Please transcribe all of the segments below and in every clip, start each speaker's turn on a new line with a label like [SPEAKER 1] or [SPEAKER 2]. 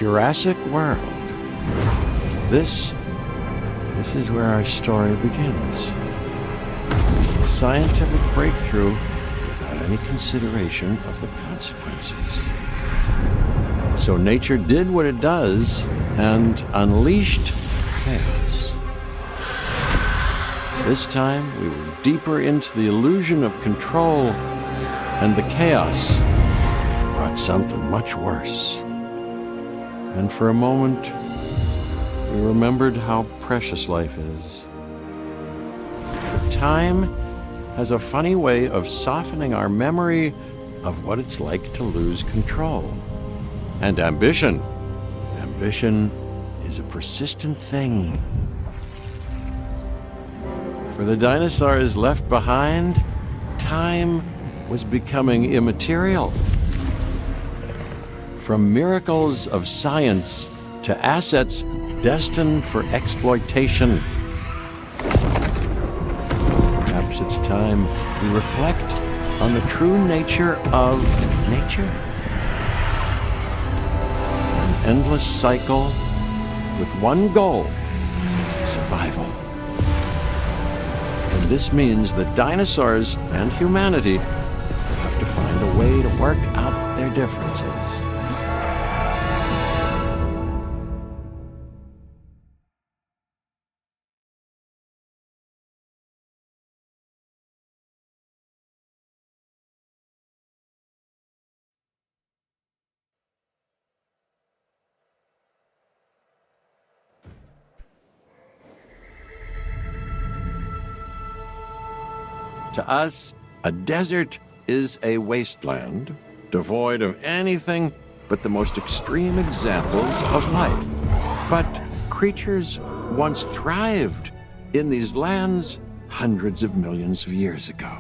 [SPEAKER 1] Jurassic World. This is where our story begins. A scientific breakthrough without any consideration of the consequences. So nature did what it does and unleashed chaos. This time, we were deeper into the illusion of control, and the chaos brought something much worse. And for a moment, we remembered how precious life is. But time has a funny way of softening our memory of what it's like to lose control. And ambition is a persistent thing. For the dinosaurs left behind, time was becoming immaterial. From miracles of science to assets destined for exploitation. Perhaps it's time we reflect on the true nature of nature. An endless cycle with one goal: survival. And this means that dinosaurs and humanity have to find a way to work out their differences. To us, a desert is a wasteland, devoid of anything but the most extreme examples of life. But creatures once thrived in these lands hundreds of millions of years ago.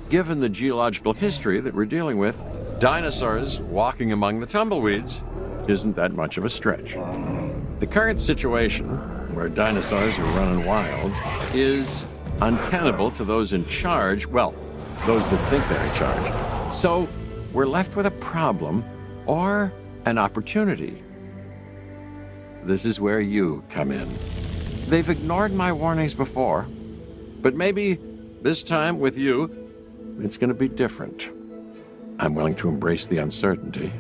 [SPEAKER 1] Given the geological history that we're dealing with, dinosaurs walking among the tumbleweeds isn't that much of a stretch. The current situation, where dinosaurs are running wild, is untenable to those in charge, well, those that think they're in charge. So we're left with a problem or an opportunity. This is where you come in. They've ignored my warnings before, but maybe this time with you, it's going to be different. I'm willing to embrace the uncertainty.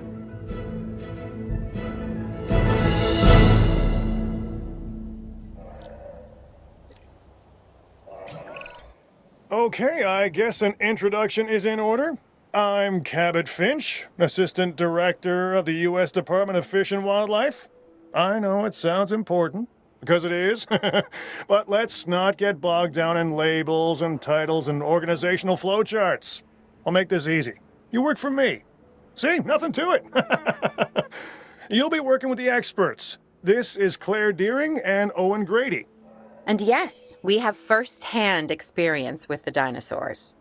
[SPEAKER 2] Okay, I guess an introduction is in order. I'm Cabot Finch, Assistant Director of the U.S. Department of Fish and Wildlife. I know it sounds important, because it is, but let's not get bogged down in labels and titles and organizational flowcharts. I'll make this easy. You work for me. See, nothing to it. You'll be working with the experts. This is Claire Deering and Owen Grady.
[SPEAKER 3] And yes, we have first-hand experience with the dinosaurs.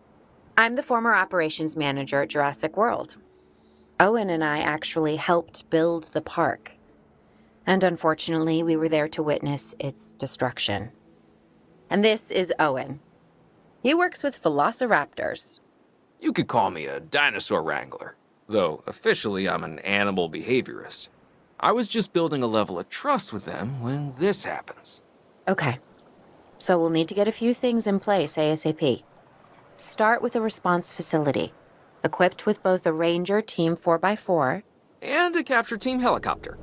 [SPEAKER 3] I'm the former operations manager at Jurassic World. Owen and I actually helped build the park. And unfortunately, we were there to witness its destruction. And this is Owen. He works with velociraptors.
[SPEAKER 4] You could call me a dinosaur wrangler, though officially I'm an animal behaviorist. I was just building a level of trust with them when this happens.
[SPEAKER 3] Okay. So we'll need to get a few things in place ASAP. Start with a response facility, equipped with both a Ranger Team 4x4
[SPEAKER 4] and a capture team helicopter.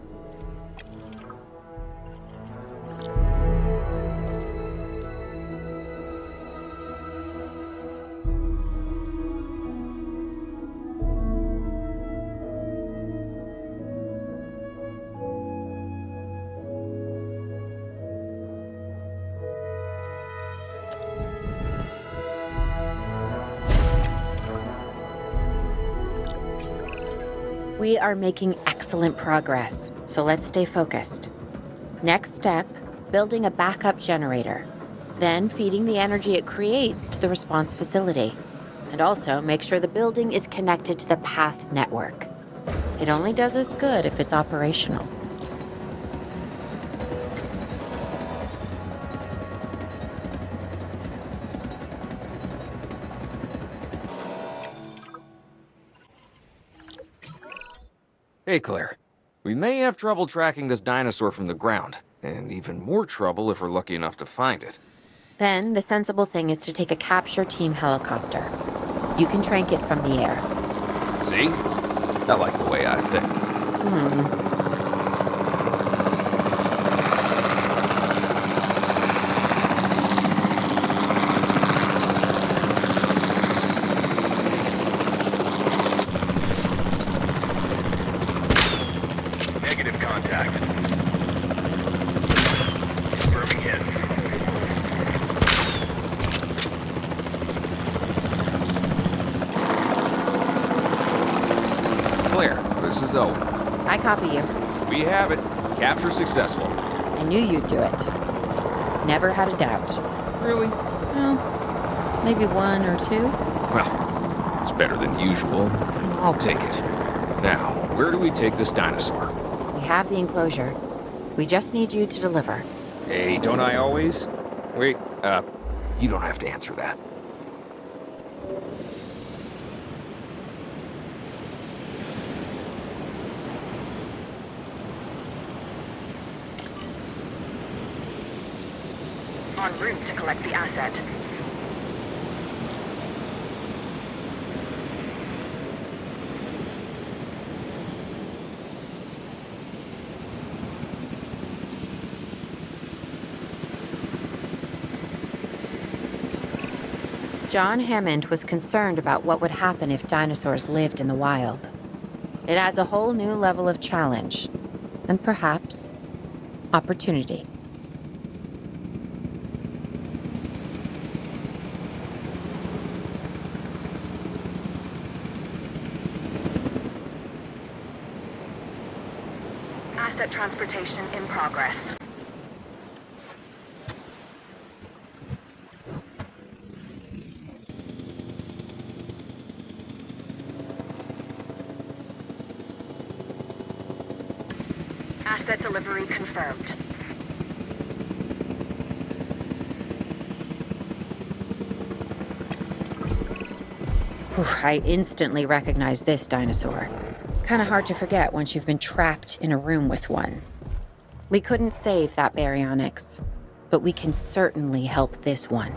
[SPEAKER 3] We are making excellent progress, so let's stay focused. Next step, building a backup generator. Then feeding the energy it creates to the response facility. And also make sure the building is connected to the path network. It only does us good if it's operational.
[SPEAKER 4] Hey, Claire. We may have trouble tracking this dinosaur from the ground, and even more trouble if we're lucky enough to find it.
[SPEAKER 3] Then the sensible thing is to take a capture team helicopter. You can trank it from the air.
[SPEAKER 4] See? I like the way I think.
[SPEAKER 5] Negative contact. Confirming hit.
[SPEAKER 4] Claire, this is Owen.
[SPEAKER 3] I copy you.
[SPEAKER 4] We have it. Capture successful.
[SPEAKER 3] I knew you'd do it. Never had a doubt.
[SPEAKER 4] Really?
[SPEAKER 3] Well, maybe one or two.
[SPEAKER 4] Well, it's better than usual. I'll take it. Now, where do we take this dinosaur?
[SPEAKER 3] We have the enclosure. We just need you to deliver.
[SPEAKER 4] Hey, don't I always? Wait, you don't have to answer that.
[SPEAKER 6] En route to collect the asset.
[SPEAKER 3] John Hammond was concerned about what would happen if dinosaurs lived in the wild. It adds a whole new level of challenge, and perhaps opportunity.
[SPEAKER 6] Asset transportation in progress. Asset delivery confirmed.
[SPEAKER 3] Whew, I instantly recognize this dinosaur. Kind of hard to forget once you've been trapped in a room with one. We couldn't save that baryonyx, but we can certainly help this one.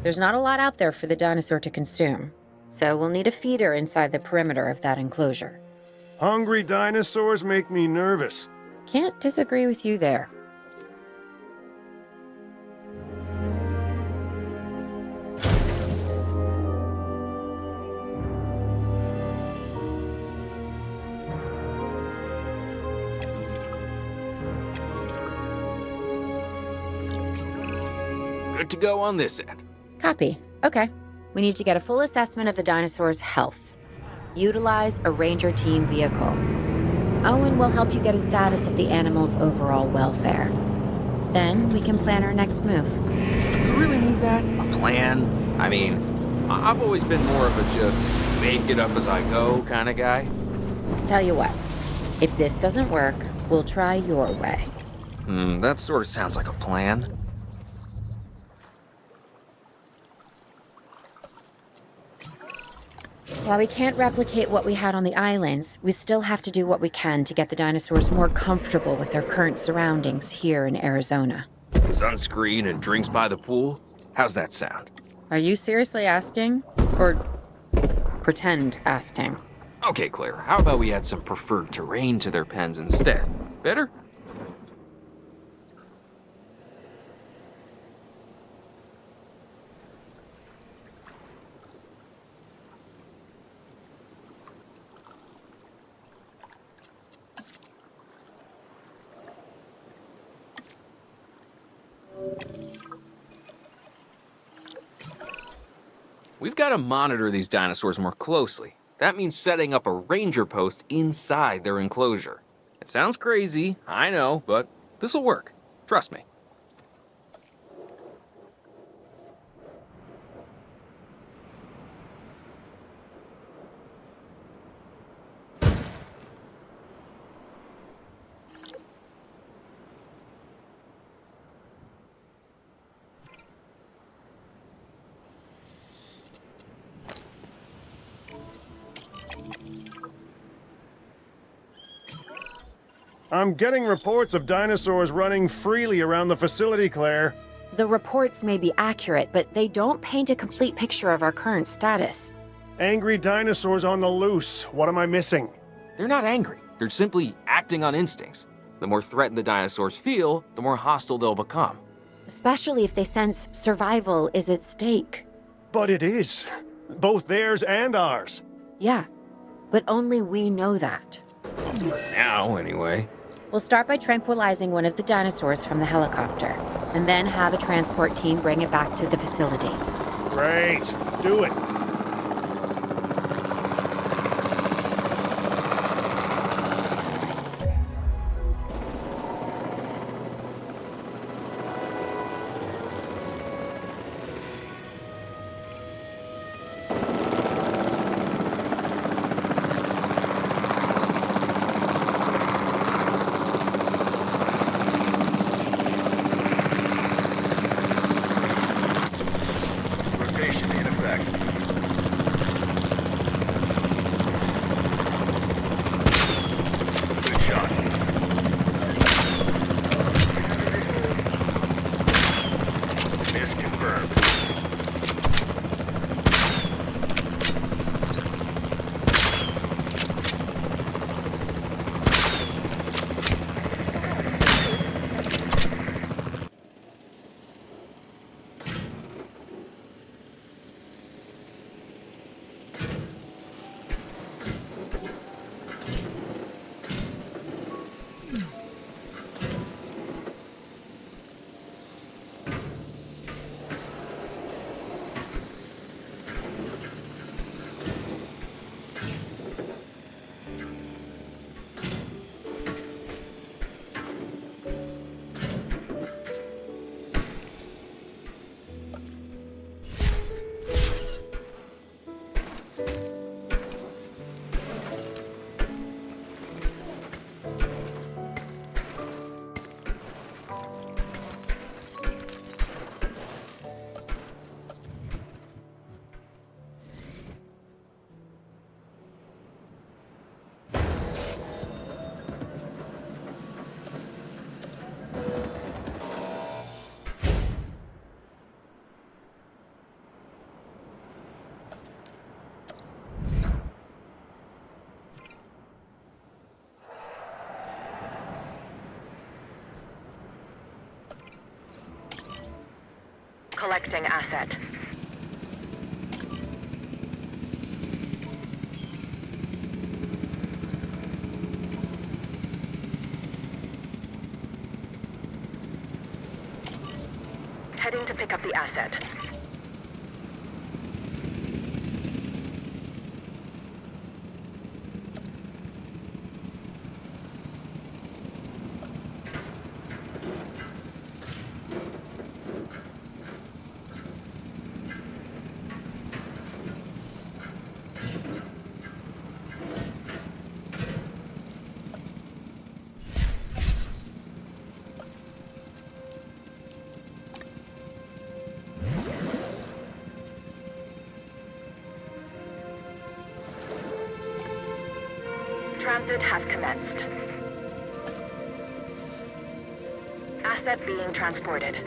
[SPEAKER 3] There's not a lot out there for the dinosaur to consume, so we'll need a feeder inside the perimeter of that enclosure.
[SPEAKER 2] Hungry dinosaurs make me nervous.
[SPEAKER 3] Can't disagree with you there.
[SPEAKER 4] Good to go on this end.
[SPEAKER 3] Copy. Okay. We need to get a full assessment of the dinosaur's health. Utilize a ranger team vehicle. Owen will help you get a status of the animal's overall welfare. Then we can plan our next move.
[SPEAKER 4] Do you really need that? A plan? I mean, I've always been more of a just make it up as I go kind of guy.
[SPEAKER 3] Tell you what, if this doesn't work, we'll try your way.
[SPEAKER 4] That sort of sounds like a plan.
[SPEAKER 3] While we can't replicate what we had on the islands, we still have to do what we can to get the dinosaurs more comfortable with their current surroundings here in Arizona.
[SPEAKER 4] Sunscreen and drinks by the pool? How's that sound?
[SPEAKER 3] Are you seriously asking? Or pretend asking?
[SPEAKER 4] Okay, Claire, how about we add some preferred terrain to their pens instead? Better? We've got to monitor these dinosaurs more closely. That means setting up a ranger post inside their enclosure. It sounds crazy, I know, but this'll work. Trust me.
[SPEAKER 2] I'm getting reports of dinosaurs running freely around the facility, Claire.
[SPEAKER 3] The reports may be accurate, but they don't paint a complete picture of our current status.
[SPEAKER 2] Angry dinosaurs on the loose. What am I missing?
[SPEAKER 4] They're not angry. They're simply acting on instincts. The more threatened the dinosaurs feel, the more hostile they'll become.
[SPEAKER 3] Especially if they sense survival is at stake.
[SPEAKER 2] But it is. Both theirs and ours.
[SPEAKER 3] Yeah, but only we know that.
[SPEAKER 4] Now, anyway.
[SPEAKER 3] We'll start by tranquilizing one of the dinosaurs from the helicopter, and then have a transport team bring it back to the facility.
[SPEAKER 2] Great. Do it.
[SPEAKER 5] Rotation in effect. Good shot. Miss confirmed.
[SPEAKER 6] Collecting asset. Heading to pick up the asset. Transit has commenced. Asset being transported.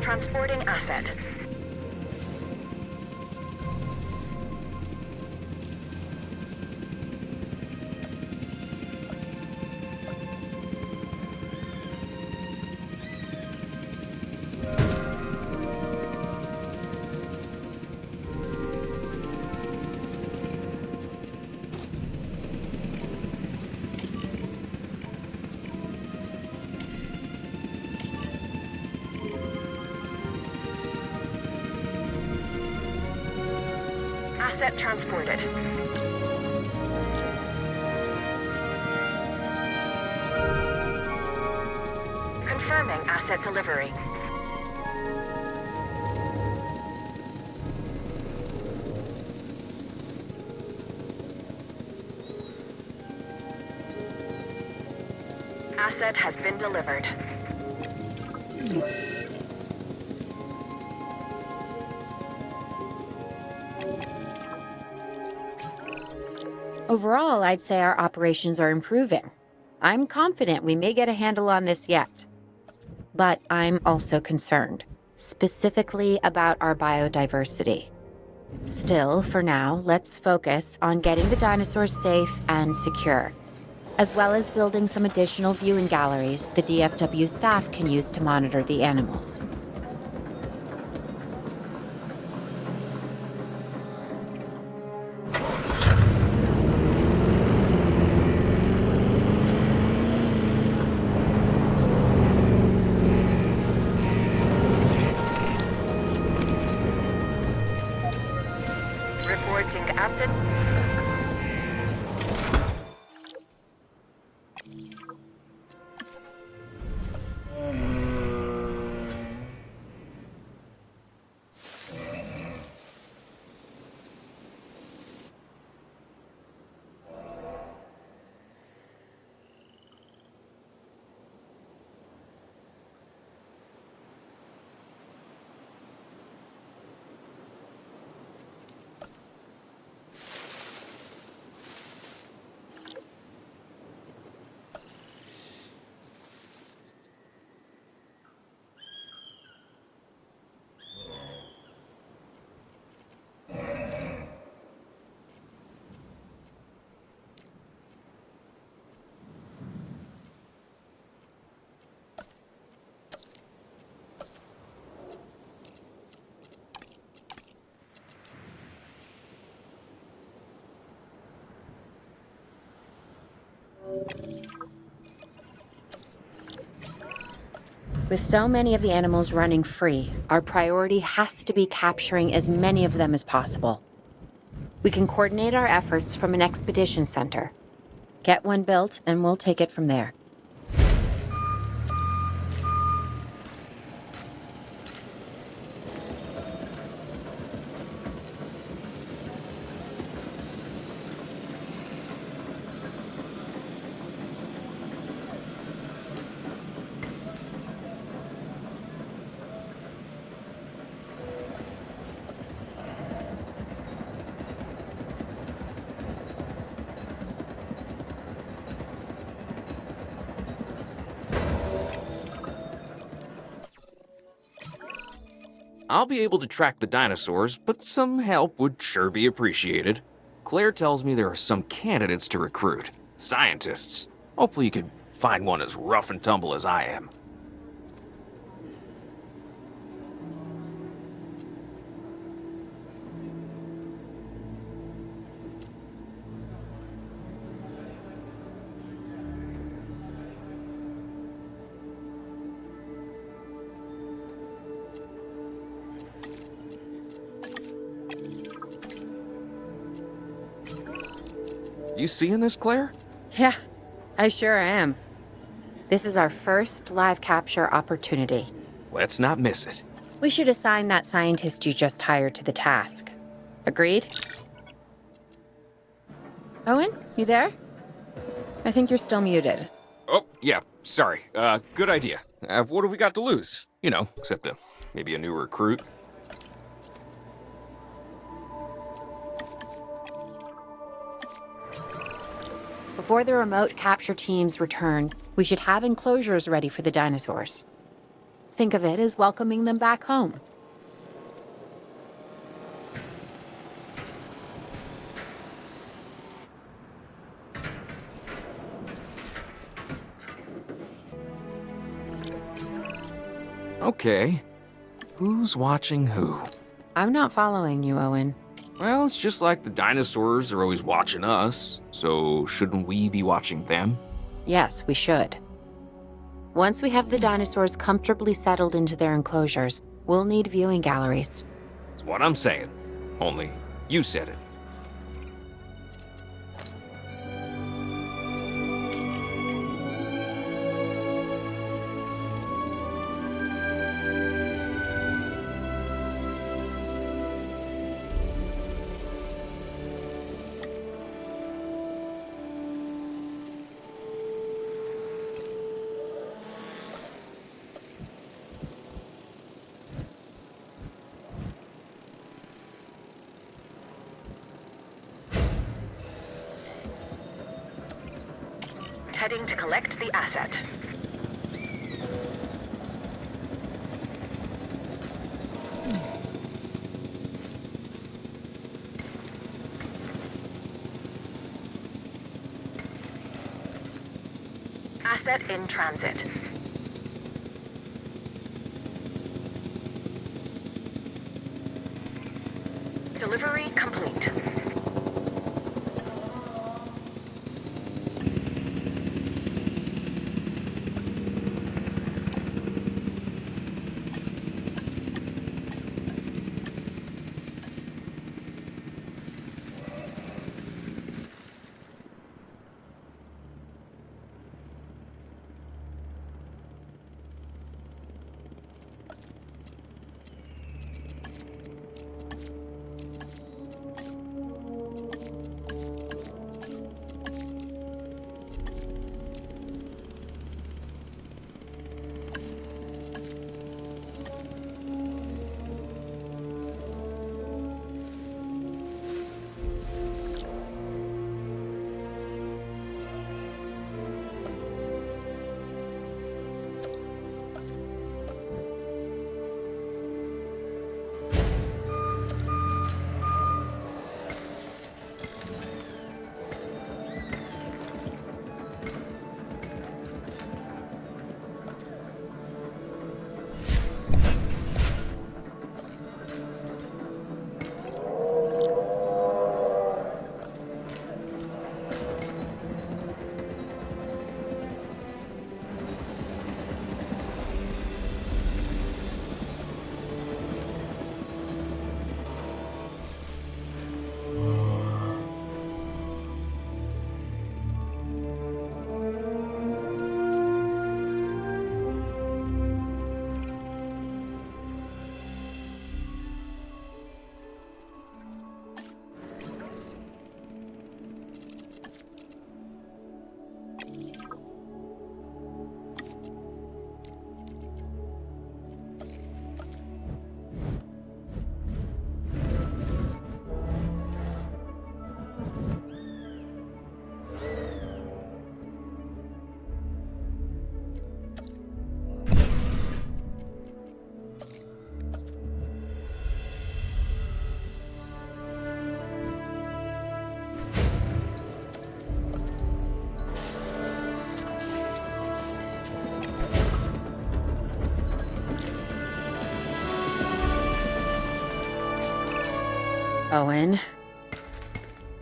[SPEAKER 6] Transporting asset. Asset transported. Confirming asset delivery. Asset has been delivered.
[SPEAKER 3] Overall, I'd say our operations are improving. I'm confident we may get a handle on this yet. But I'm also concerned, specifically about our biodiversity. Still, for now, let's focus on getting the dinosaurs safe and secure, as well as building some additional viewing galleries the DFW staff can use to monitor the animals.
[SPEAKER 6] Reporting Captain.
[SPEAKER 3] With so many of the animals running free, our priority has to be capturing as many of them as possible. We can coordinate our efforts from an expedition center. Get one built, and we'll take it from there.
[SPEAKER 4] I'll be able to track the dinosaurs, but some help would sure be appreciated. Claire tells me there are some candidates to recruit. Scientists. Hopefully you could find one as rough and tumble as I am. You seeing this, Claire?
[SPEAKER 3] Yeah, I sure am. This is our first live capture opportunity.
[SPEAKER 4] Let's not miss it.
[SPEAKER 3] We should assign that scientist you just hired to the task. Agreed? Owen, you there? I think you're still muted.
[SPEAKER 4] Oh, yeah, sorry. Good idea. What do we got to lose? You know, except maybe a new recruit.
[SPEAKER 3] Before the remote capture teams return, we should have enclosures ready for the dinosaurs. Think of it as welcoming them back home.
[SPEAKER 4] Okay. Who's watching who?
[SPEAKER 3] I'm not following you, Owen.
[SPEAKER 4] Well, it's just like the dinosaurs are always watching us, so shouldn't we be watching them?
[SPEAKER 3] Yes, we should. Once we have the dinosaurs comfortably settled into their enclosures, we'll need viewing galleries.
[SPEAKER 4] That's what I'm saying. Only, you said it.
[SPEAKER 6] Heading to collect the asset. Asset in transit. Delivery complete.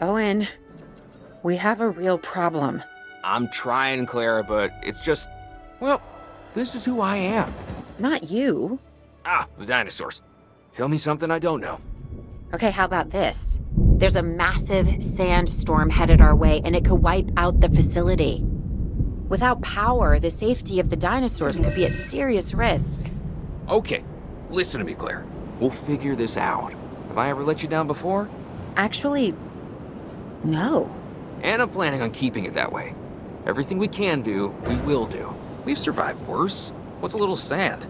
[SPEAKER 3] Owen, we have a real problem.
[SPEAKER 4] I'm trying, Clara, but it's just... Well, this is who I am.
[SPEAKER 3] Not you.
[SPEAKER 4] Ah, the dinosaurs. Tell me something I don't know.
[SPEAKER 3] Okay, how about this? There's a massive sandstorm headed our way, and it could wipe out the facility. Without power, the safety of the dinosaurs could be at serious risk.
[SPEAKER 4] Okay, listen to me, Claire. We'll figure this out. Have I ever let you down before?
[SPEAKER 3] Actually, no.
[SPEAKER 4] And I'm planning on keeping it that way. Everything we can do, we will do. We've survived worse. What's a little sand?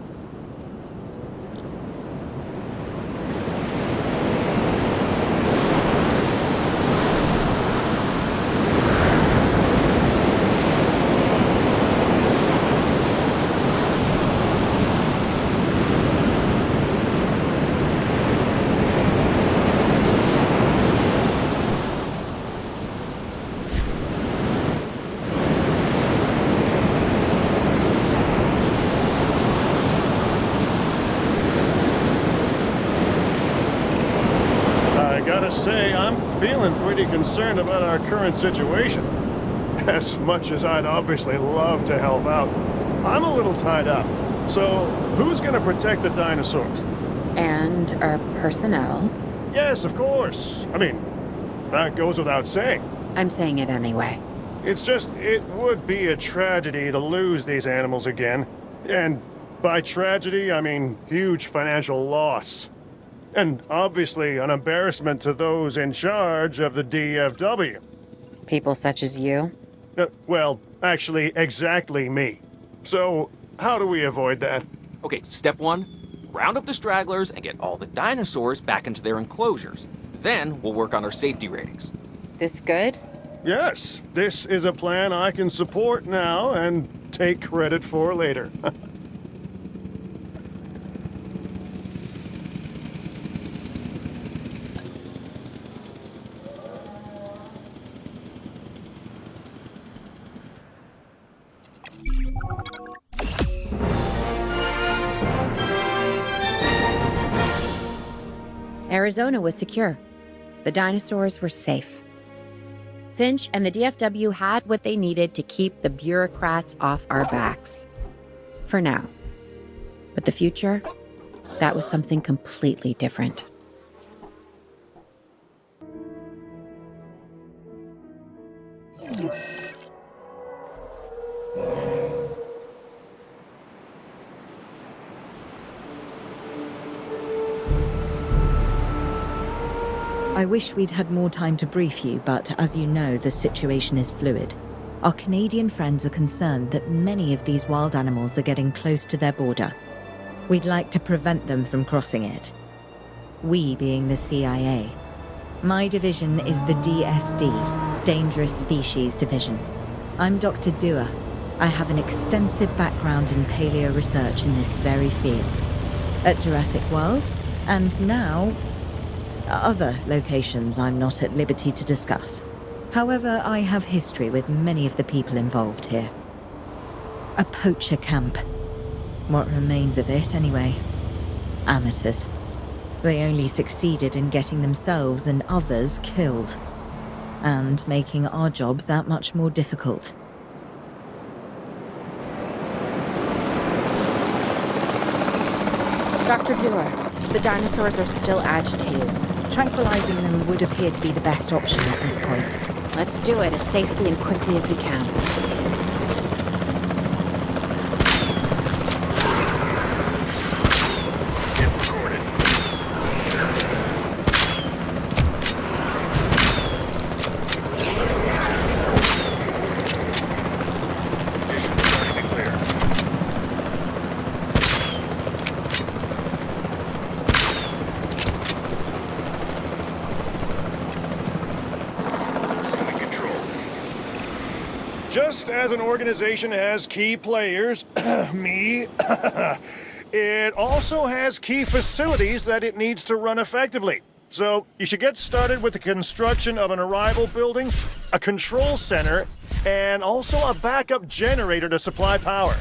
[SPEAKER 2] Say, I'm feeling pretty concerned about our current situation. As much as I'd obviously love to help out, I'm a little tied up. So, who's gonna protect the dinosaurs?
[SPEAKER 3] And our personnel.
[SPEAKER 2] Yes, of course. I mean, that goes without saying.
[SPEAKER 3] I'm saying it anyway.
[SPEAKER 2] It's just, it would be a tragedy to lose these animals again. And by tragedy, I mean huge financial loss. And obviously an embarrassment to those in charge of the DFW.
[SPEAKER 3] People such as you?
[SPEAKER 2] Well, actually, exactly me. So, how do we avoid that?
[SPEAKER 4] Okay, step one, round up the stragglers and get all the dinosaurs back into their enclosures. Then we'll work on our safety ratings.
[SPEAKER 3] This good?
[SPEAKER 2] Yes, this is a plan I can support now and take credit for later.
[SPEAKER 3] Arizona was secure. The dinosaurs were safe. Finch and the DFW had what they needed to keep the bureaucrats off our backs. For now. But the future, that was something completely different.
[SPEAKER 7] I wish we'd had more time to brief you, but as you know, the situation is fluid. Our Canadian friends are concerned that many of these wild animals are getting close to their border. We'd like to prevent them from crossing it. We being the CIA. My division is the DSD, Dangerous Species Division. I'm Dr. Dua. I have an extensive background in paleo research in this very field. At Jurassic World, and now other locations I'm not at liberty to discuss. However, I have history with many of the people involved here. A poacher camp. What remains of it, anyway. Amateurs. They only succeeded in getting themselves and others killed. And making our job that much more difficult.
[SPEAKER 3] Dr. Dewar, the dinosaurs are still agitated.
[SPEAKER 7] Tranquilizing them would appear to be the best option at this point.
[SPEAKER 3] Let's do it as safely and quickly as we can.
[SPEAKER 5] Hit recorded. Conditions starting to clear. Assuming control.
[SPEAKER 2] Just as an organization has key players, me, it also has key facilities that it needs to run effectively. So you should get started with the construction of an arrival building, a control center, and also a backup generator to supply power.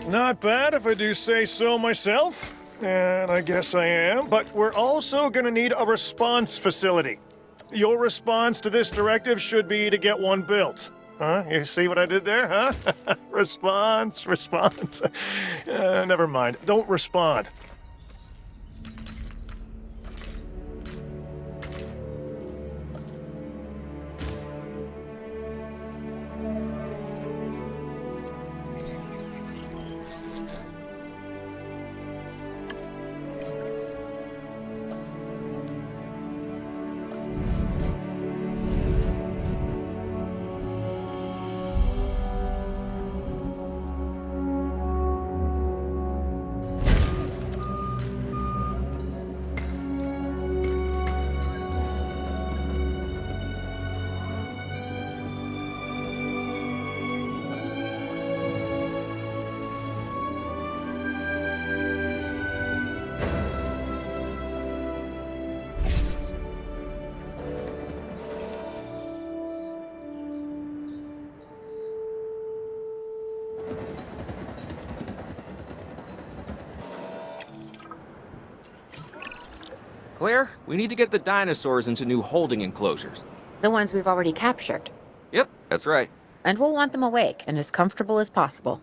[SPEAKER 2] Not bad if I do say so myself. And I guess I am. But we're also going to need a response facility. Your response to this directive should be to get one built. Huh? You see what I did there, huh? Response. Never mind. Don't respond.
[SPEAKER 4] Claire, we need to get the dinosaurs into new holding enclosures.
[SPEAKER 3] The ones we've already captured.
[SPEAKER 4] Yep, that's right.
[SPEAKER 3] And we'll want them awake and as comfortable as possible.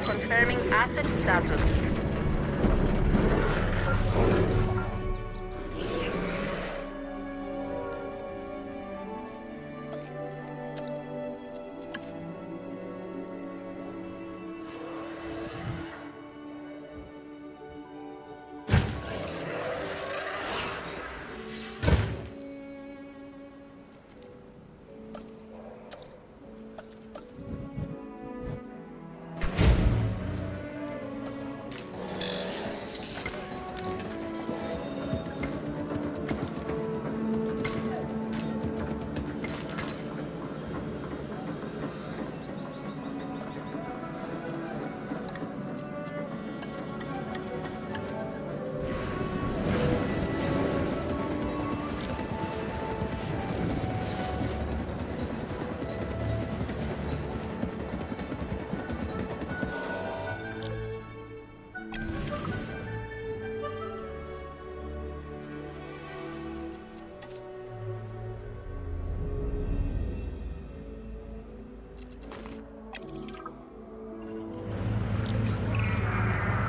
[SPEAKER 6] Confirming asset status.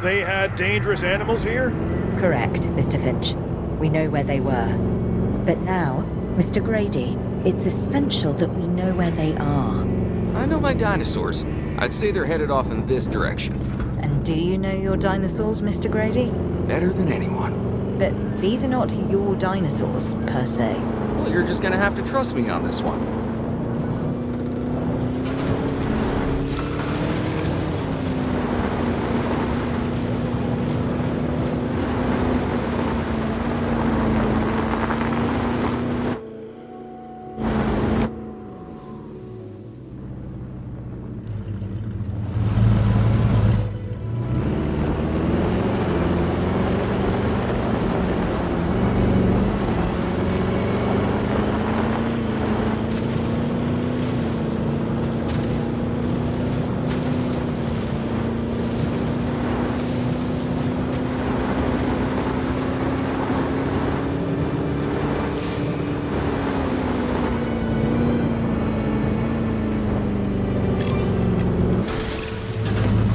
[SPEAKER 2] They had dangerous animals here?
[SPEAKER 7] Correct, Mr. Finch. We know where they were. But now, Mr. Grady, it's essential that we know where they are.
[SPEAKER 4] I know my dinosaurs. I'd say they're headed off in this direction.
[SPEAKER 7] And do you know your dinosaurs, Mr. Grady?
[SPEAKER 4] Better than anyone.
[SPEAKER 7] But these are not your dinosaurs, per se.
[SPEAKER 4] Well, you're just gonna have to trust me on this one.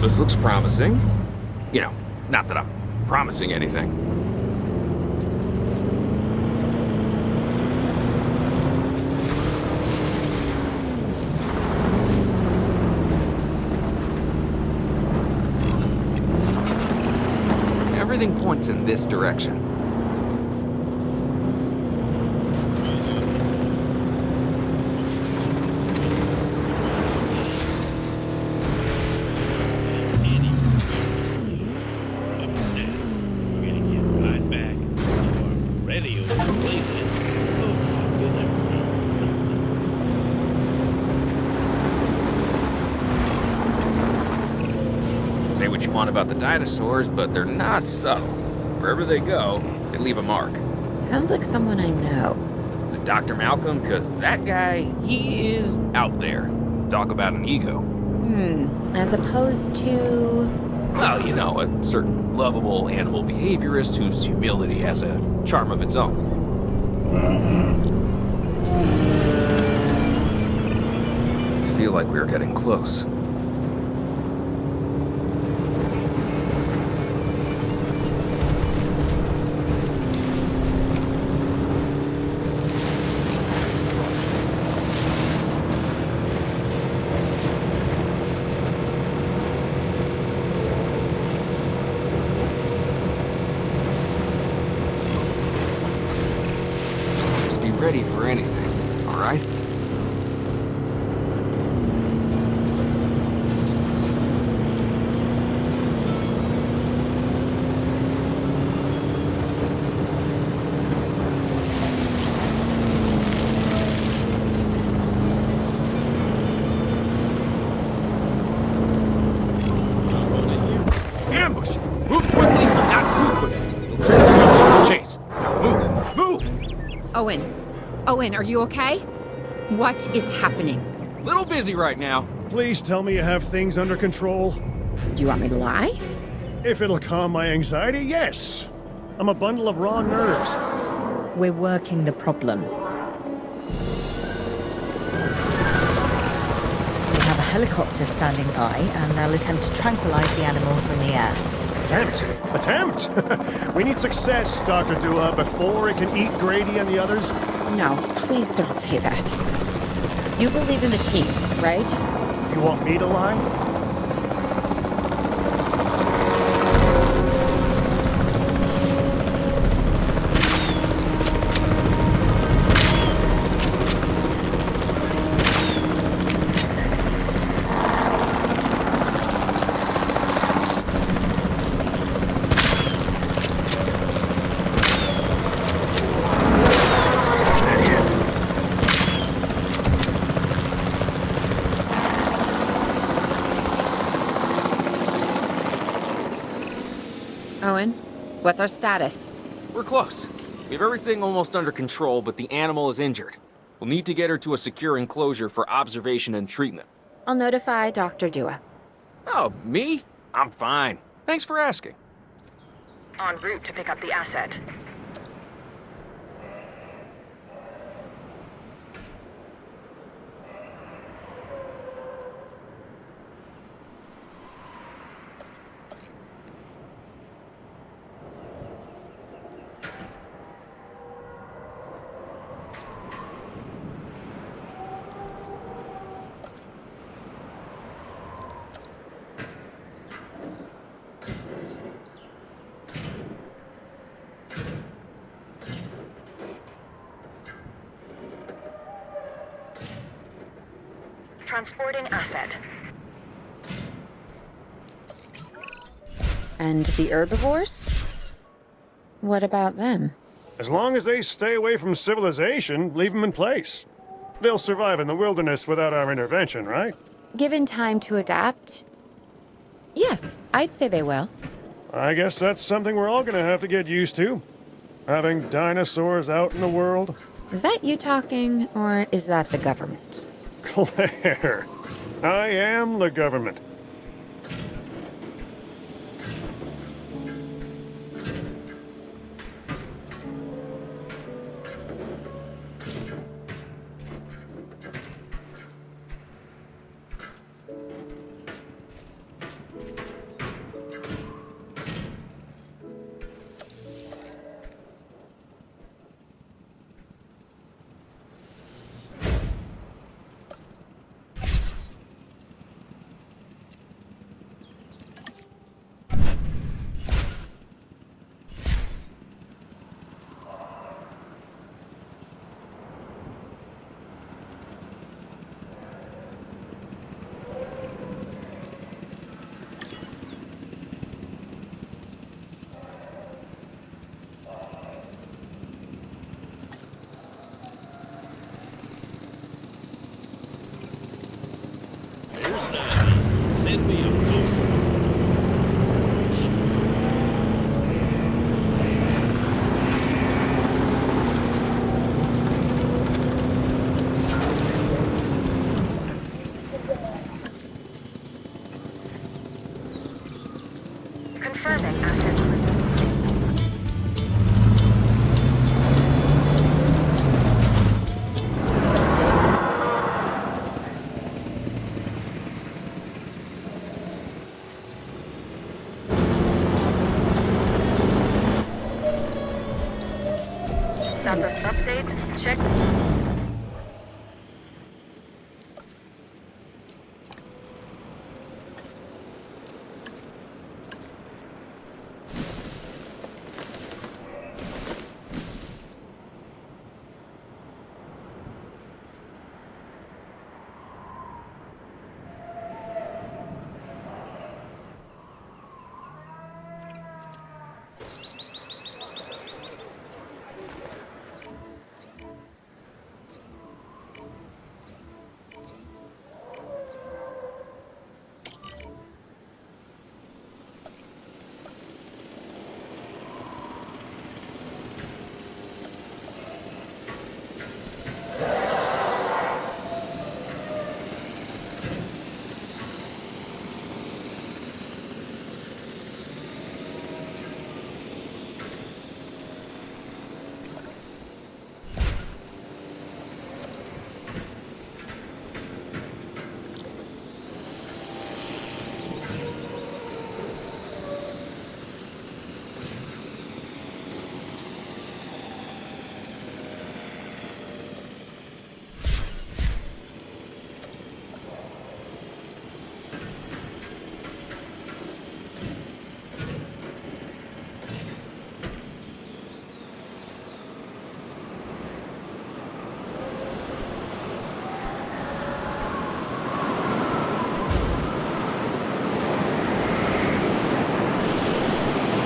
[SPEAKER 4] This looks promising. You know, not that I'm promising anything. Everything points in this direction. Say what you want about the dinosaurs, but they're not subtle. Wherever they go, they leave a mark.
[SPEAKER 3] Sounds like someone I know.
[SPEAKER 4] Is it Dr. Malcolm? Because that guy, he is out there. Talk about an ego.
[SPEAKER 3] As opposed to...
[SPEAKER 4] Well, you know, a certain lovable animal behaviorist whose humility has a charm of its own. I feel like we're getting close. Just be ready for anything, all right? Ambush! Move quickly, but not too quickly. You'll trigger yourself to chase. Now move! Move!
[SPEAKER 3] Owen, are you okay? What is happening?
[SPEAKER 4] Little busy right now.
[SPEAKER 2] Please tell me you have things under control.
[SPEAKER 3] Do you want me to lie?
[SPEAKER 2] If it'll calm my anxiety, yes. I'm a bundle of raw nerves.
[SPEAKER 7] We're working the problem. We have a helicopter standing by, and they'll attempt to tranquilize the animal from the air.
[SPEAKER 2] Attempt? We need success, Dr. Dua, before it can eat Grady and the others.
[SPEAKER 3] No, please don't say that. You believe in the team, right?
[SPEAKER 2] You want me to lie?
[SPEAKER 3] Owen, what's our status?
[SPEAKER 4] We're close. We have everything almost under control, but the animal is injured. We'll need to get her to a secure enclosure for observation and treatment.
[SPEAKER 3] I'll notify Dr. Dua.
[SPEAKER 4] Oh, me? I'm fine. Thanks for asking.
[SPEAKER 6] En route to pick up the asset. Transporting asset.
[SPEAKER 3] And the herbivores? What about them?
[SPEAKER 2] As long as they stay away from civilization, leave them in place. They'll survive in the wilderness without our intervention, right?
[SPEAKER 3] Given time to adapt? Yes, I'd say they will.
[SPEAKER 2] I guess that's something we're all gonna have to get used to. Having dinosaurs out in the world.
[SPEAKER 3] Is that you talking, or is that the government?
[SPEAKER 2] Claire, I am the government.
[SPEAKER 8] Send me a post.
[SPEAKER 6] Status update. Check.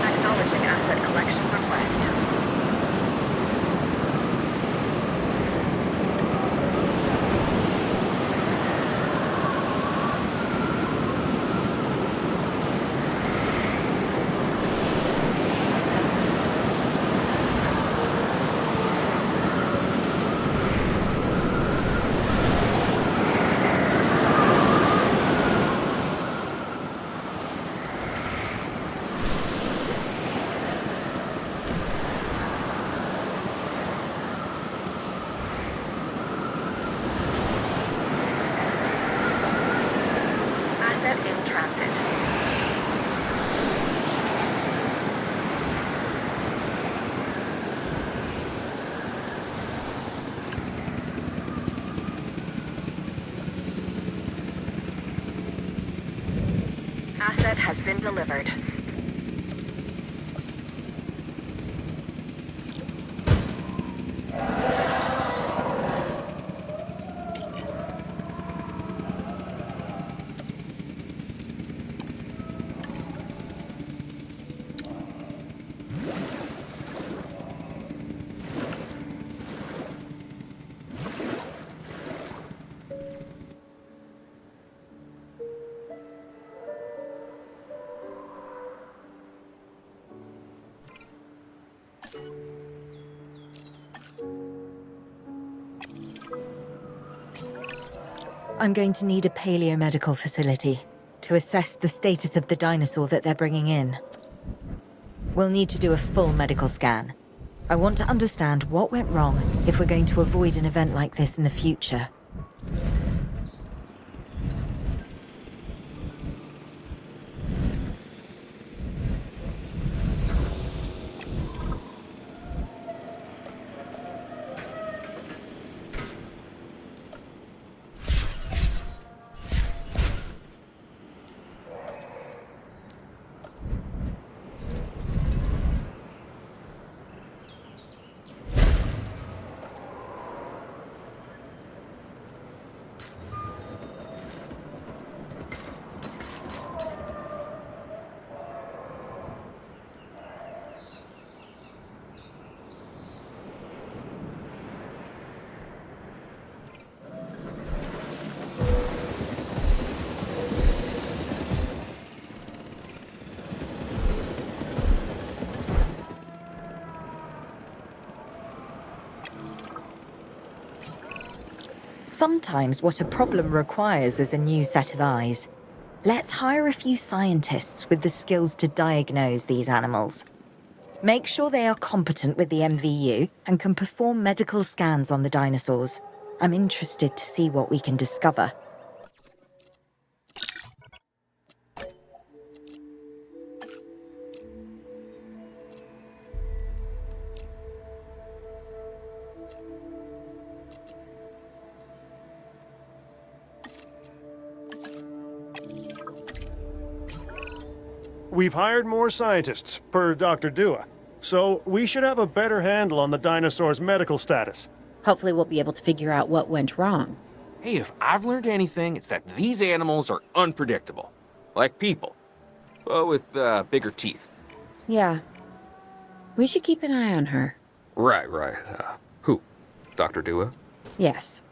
[SPEAKER 6] Acknowledging asset collection request. Asset in transit. Asset has been delivered.
[SPEAKER 7] I'm going to need a paleomedical facility to assess the status of the dinosaur that they're bringing in. We'll need to do a full medical scan. I want to understand what went wrong if we're going to avoid an event like this in the future. Sometimes what a problem requires is a new set of eyes. Let's hire a few scientists with the skills to diagnose these animals. Make sure they are competent with the MVU and can perform medical scans on the dinosaurs. I'm interested to see what we can discover.
[SPEAKER 2] We've hired more scientists, per Dr. Dua. So we should have a better handle on the dinosaur's medical status.
[SPEAKER 3] Hopefully we'll be able to figure out what went wrong.
[SPEAKER 4] Hey, if I've learned anything, it's that these animals are unpredictable. Like people. But with bigger teeth.
[SPEAKER 3] Yeah. We should keep an eye on her.
[SPEAKER 4] Right. Who? Dr. Dua?
[SPEAKER 3] Yes.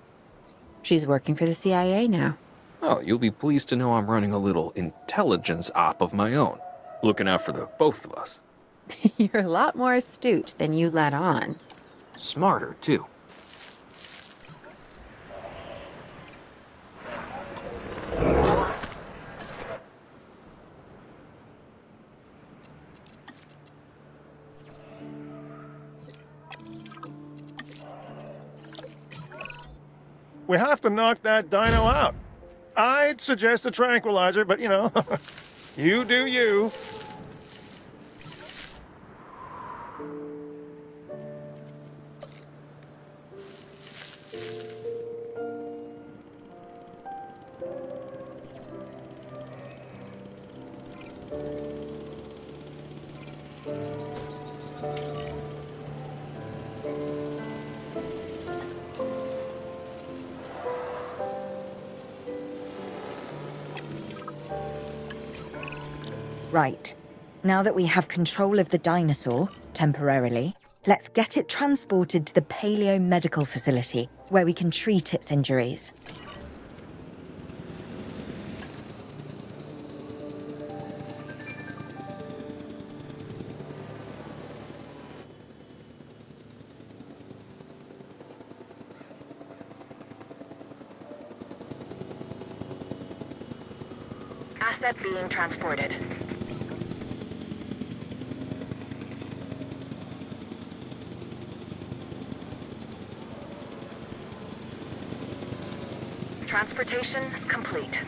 [SPEAKER 3] She's working for the CIA now.
[SPEAKER 4] Oh, you'll be pleased to know I'm running a little intelligence op of my own. Looking out for the both of us.
[SPEAKER 3] You're a lot more astute than you let on.
[SPEAKER 4] Smarter, too.
[SPEAKER 2] We have to knock that dino out. I'd suggest a tranquilizer, but you know, you do you.
[SPEAKER 7] Right. Now that we have control of the dinosaur, temporarily, let's get it transported to the Paleo Medical Facility, where we can treat its injuries.
[SPEAKER 6] Asset being transported. Transportation complete.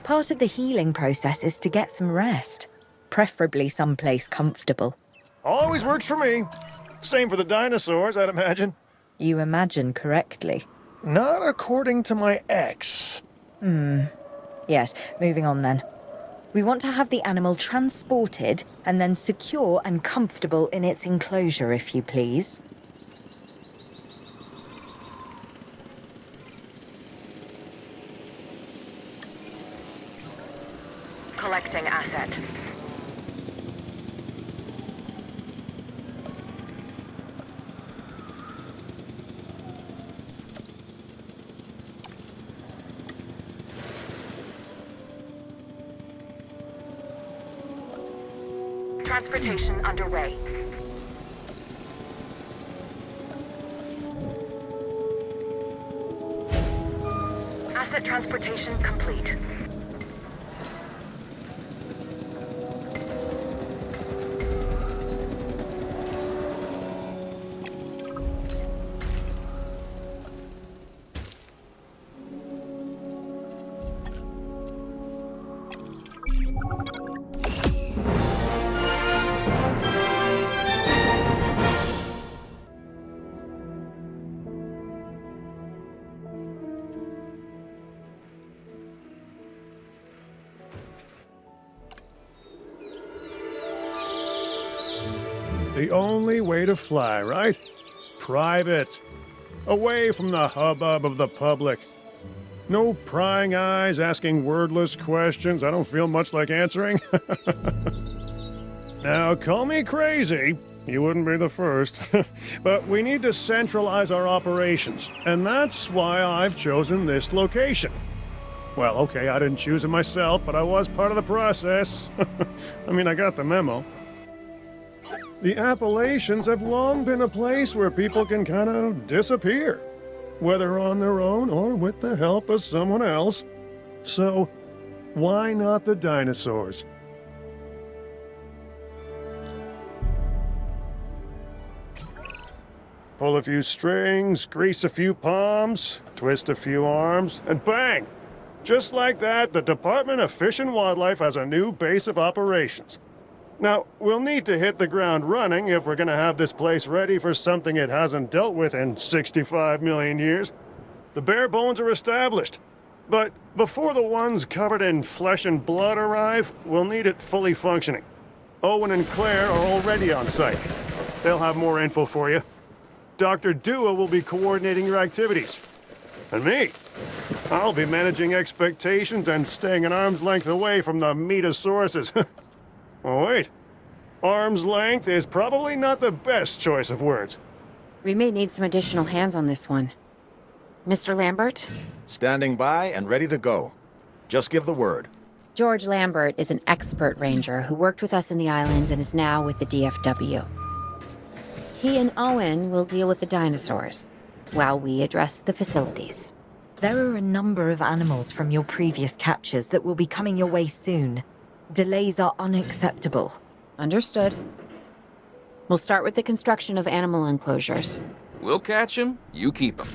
[SPEAKER 7] Part of the healing process is to get some rest, preferably someplace comfortable.
[SPEAKER 2] Always works for me. Same for the dinosaurs, I'd imagine.
[SPEAKER 7] You imagine correctly.
[SPEAKER 2] Not according to my ex.
[SPEAKER 7] Yes, moving on then. We want to have the animal transported and then secure and comfortable in its enclosure, if you please.
[SPEAKER 6] Collecting asset. Transportation underway. Asset transportation complete.
[SPEAKER 2] The only way to fly, right? Private. Away from the hubbub of the public. No prying eyes asking wordless questions I don't feel much like answering. Now, call me crazy. You wouldn't be the first. But we need to centralize our operations, and that's why I've chosen this location. Well, okay, I didn't choose it myself, but I was part of the process. I mean, I got the memo. The Appalachians have long been a place where people can kind of disappear, whether on their own or with the help of someone else. So, why not the dinosaurs? pull a few strings, grease a few palms, twist a few arms, and bang! Just like that, the Department of Fish and Wildlife has a new base of operations. Now, we'll need to hit the ground running if we're gonna have this place ready for something it hasn't dealt with in 65 million years. The bare bones are established, but before the ones covered in flesh and blood arrive, we'll need it fully functioning. Owen and Claire are already on site. They'll have more info for you. Dr. Dua will be coordinating your activities. And me, I'll be managing expectations and staying an arm's length away from the meatosauruses. Oh, wait. Arm's length is probably not the best choice of words.
[SPEAKER 3] We may need some additional hands on this one. Mr. Lambert?
[SPEAKER 8] Standing by and ready to go. Just give the word.
[SPEAKER 3] George Lambert is an expert ranger who worked with us in the islands and is now with the DFW. He and Owen will deal with the dinosaurs, while we address the facilities.
[SPEAKER 7] There are a number of animals from your previous captures that will be coming your way soon. Delays are unacceptable.
[SPEAKER 3] Understood. We'll start with the construction of animal enclosures.
[SPEAKER 4] We'll catch 'em, you keep 'em.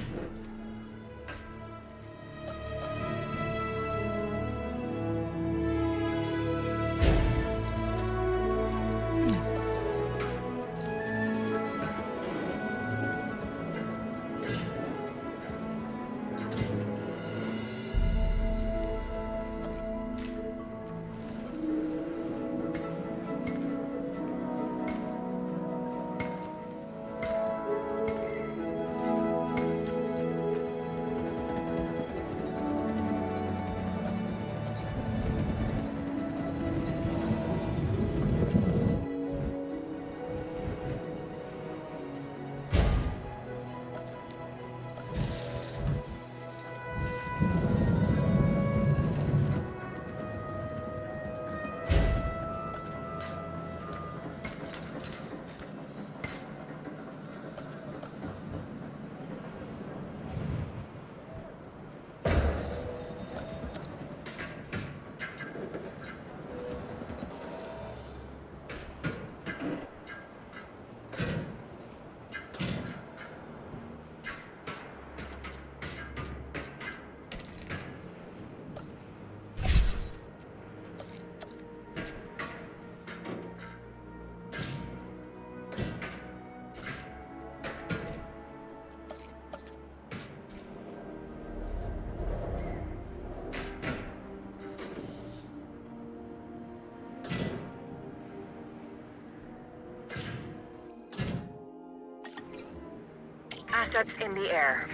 [SPEAKER 6] Assets in the air.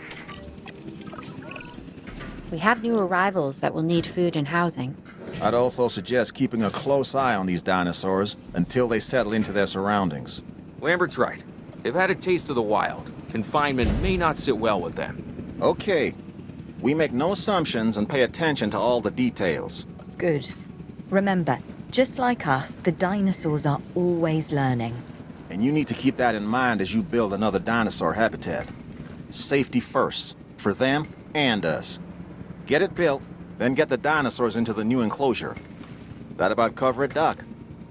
[SPEAKER 3] We have new arrivals that will need food and housing.
[SPEAKER 8] I'd also suggest keeping a close eye on these dinosaurs until they settle into their surroundings.
[SPEAKER 4] Lambert's right. They've had a taste of the wild. Confinement may not sit well with them.
[SPEAKER 8] Okay. We make no assumptions and pay attention to all the details.
[SPEAKER 7] Good. Remember, just like us, the dinosaurs are always learning.
[SPEAKER 8] And you need to keep that in mind as you build another dinosaur habitat. Safety first, for them and us. Get it built, then get the dinosaurs into the new enclosure. That about cover it, Doc?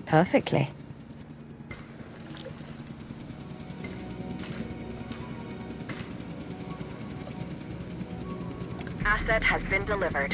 [SPEAKER 7] Perfectly.
[SPEAKER 6] Asset has been delivered.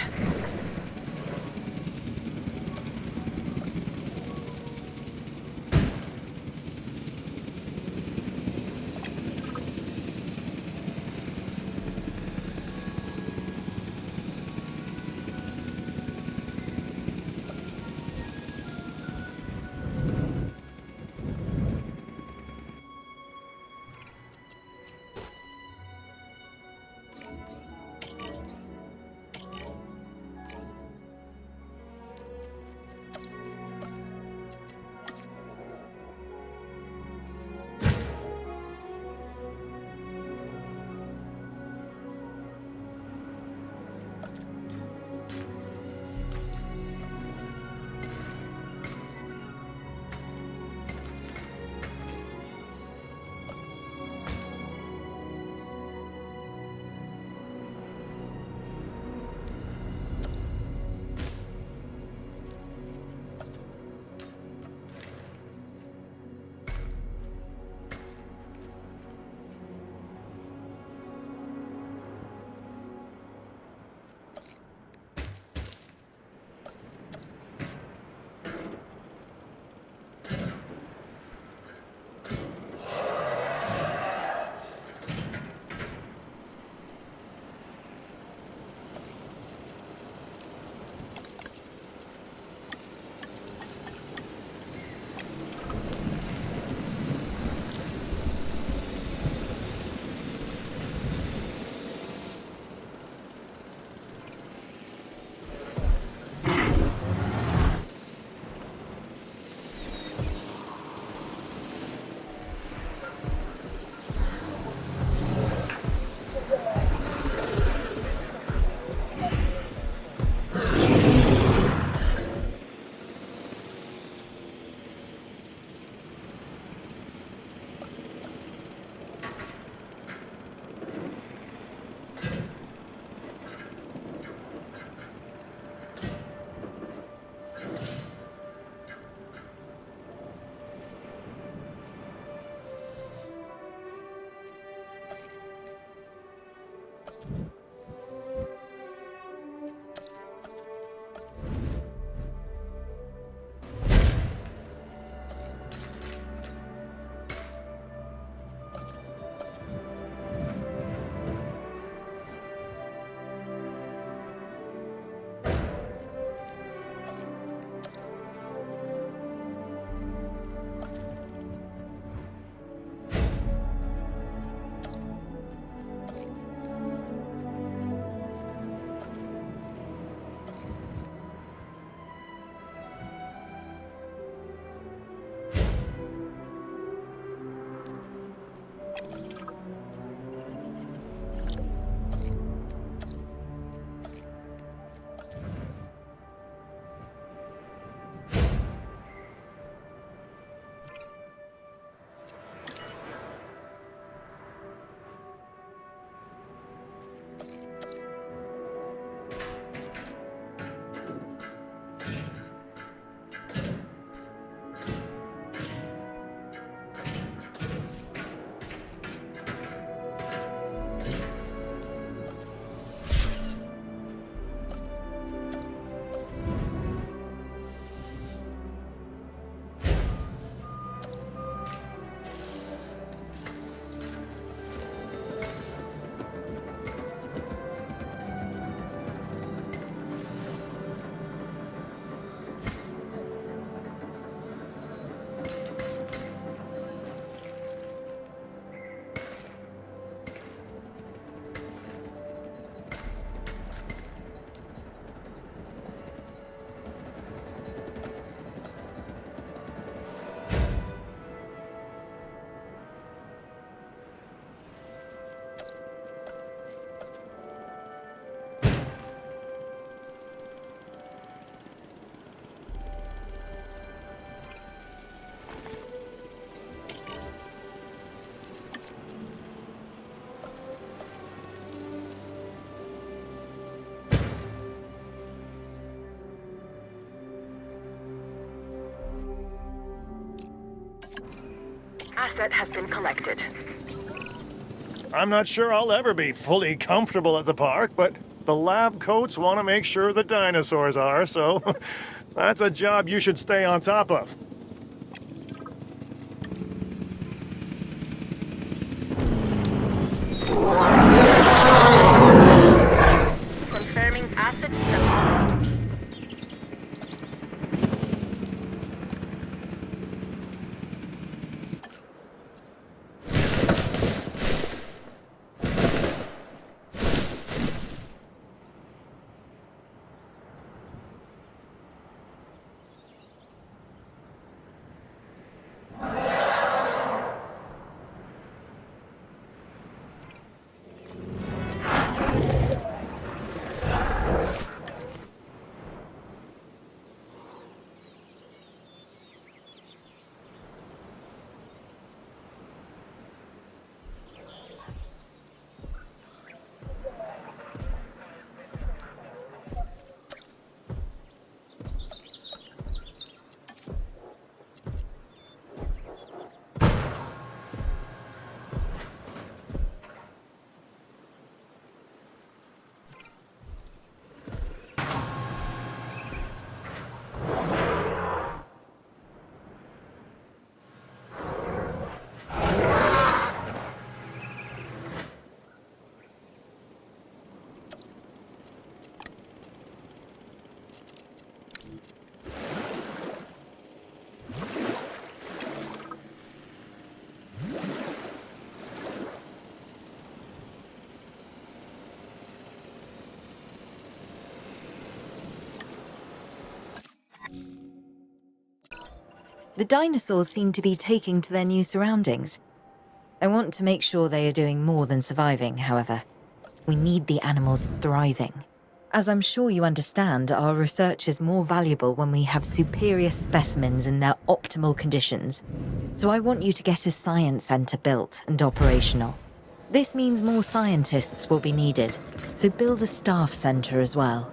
[SPEAKER 6] asset has been collected.
[SPEAKER 2] I'm not sure I'll ever be fully comfortable at the park, but the lab coats want to make sure the dinosaurs are, so that's a job you should stay on top of.
[SPEAKER 6] Confirming asset stability.
[SPEAKER 7] The dinosaurs seem to be taking to their new surroundings. I want to make sure they are doing more than surviving, however. We need the animals thriving. As I'm sure you understand, our research is more valuable when we have superior specimens in their optimal conditions. So I want you to get a science center built and operational. This means more scientists will be needed, so build a staff center as well.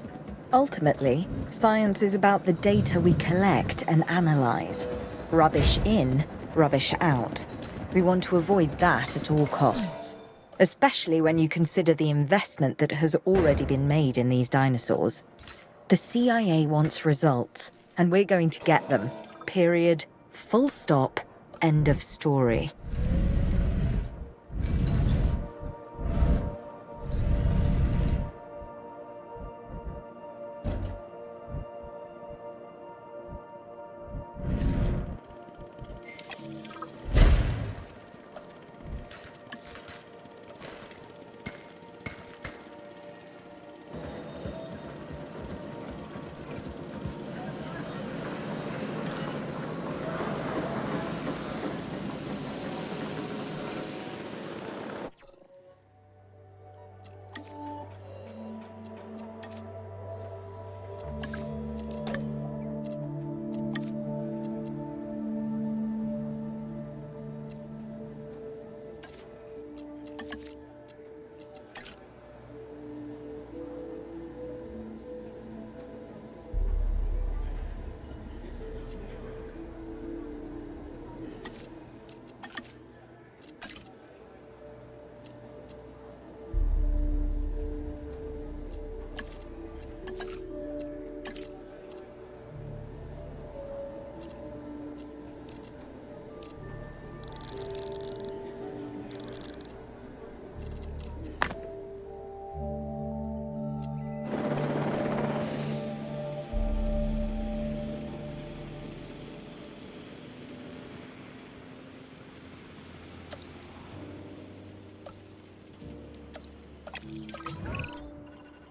[SPEAKER 7] Ultimately, science is about the data we collect and analyze. Rubbish in, rubbish out. We want to avoid that at all costs, especially when you consider the investment that has already been made in these dinosaurs. The CIA wants results, and we're going to get them. Period. Full stop. End of story.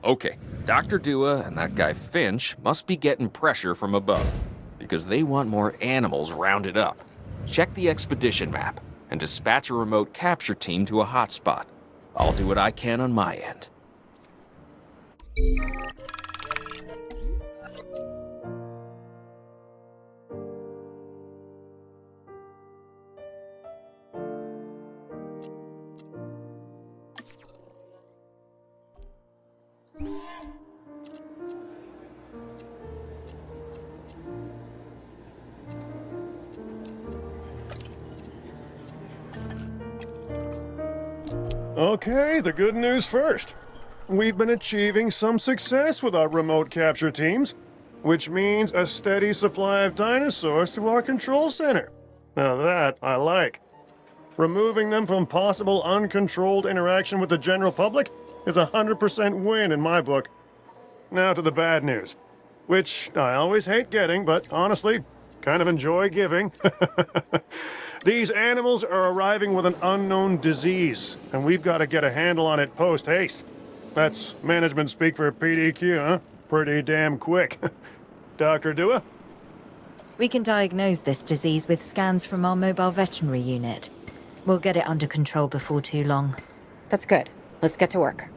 [SPEAKER 4] Okay, Dr. Dua and that guy Finch must be getting pressure from above, because they want more animals rounded up. Check the expedition map, and dispatch a remote capture team to a hotspot. I'll do what I can on my end.
[SPEAKER 2] Okay, the good news first. We've been achieving some success with our remote capture teams, which means a steady supply of dinosaurs to our control center. Now that I like. Removing them from possible uncontrolled interaction with the general public is a 100% win in my book. Now to the bad news, which I always hate getting, but honestly, kind of enjoy giving. These animals are arriving with an unknown disease, and we've got to get a handle on it post-haste. That's management speak for PDQ, huh? Pretty damn quick. Dr. Dua?
[SPEAKER 7] We can diagnose this disease with scans from our mobile veterinary unit. We'll get it under control before too long.
[SPEAKER 3] That's good. Let's get to work.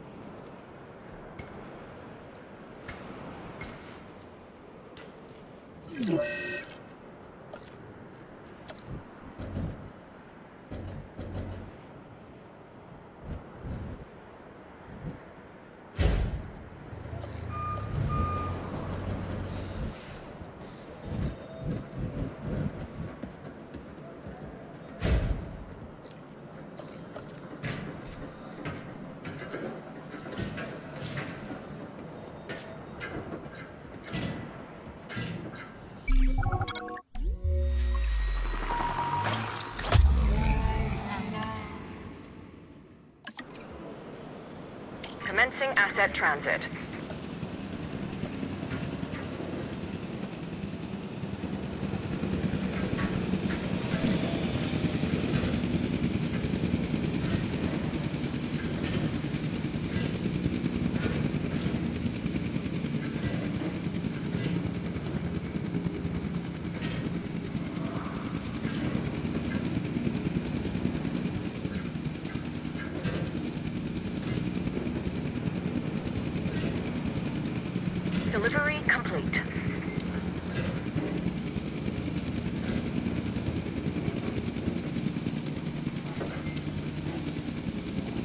[SPEAKER 6] Commencing asset transit. Delivery complete.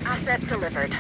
[SPEAKER 6] Asset delivered.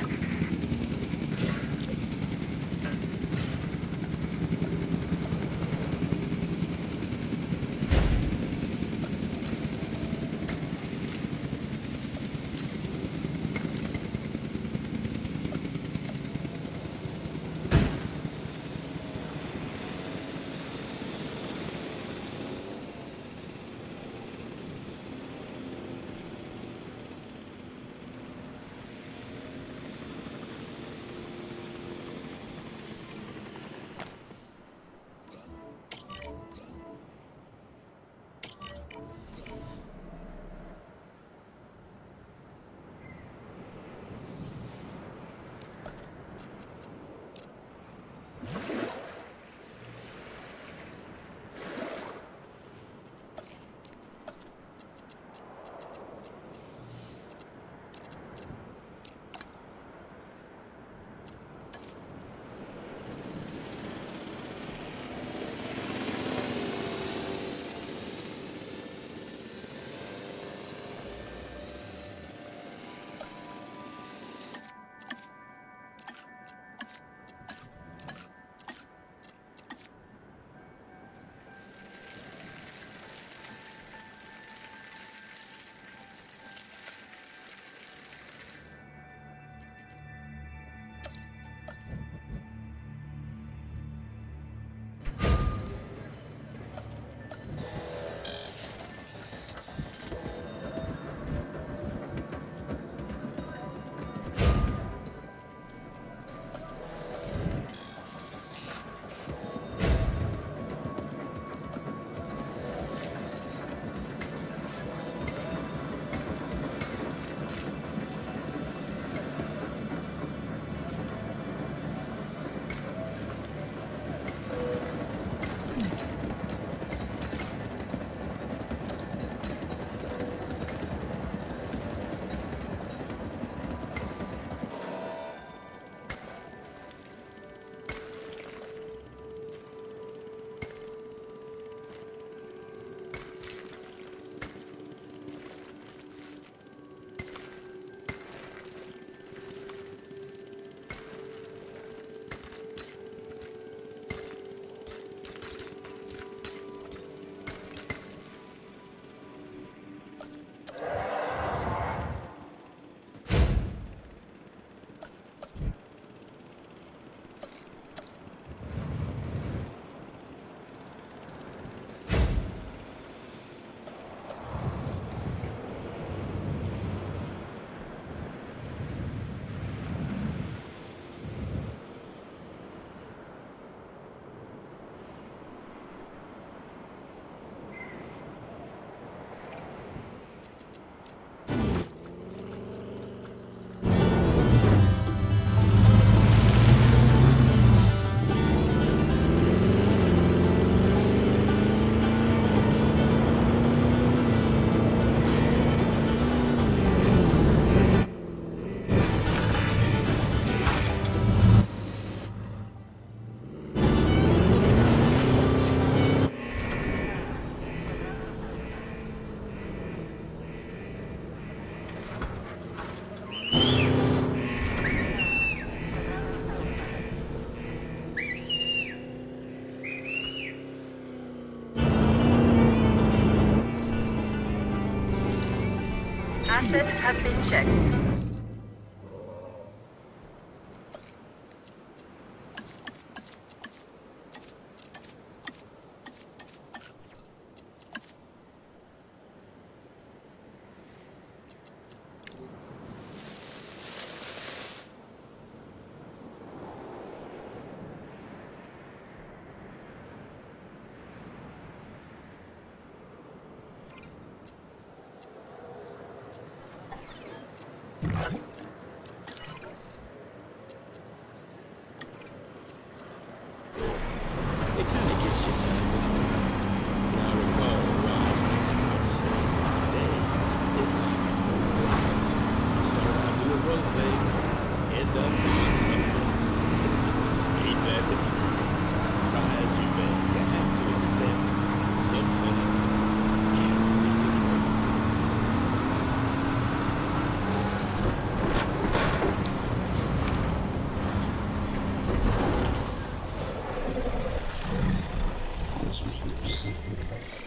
[SPEAKER 6] check.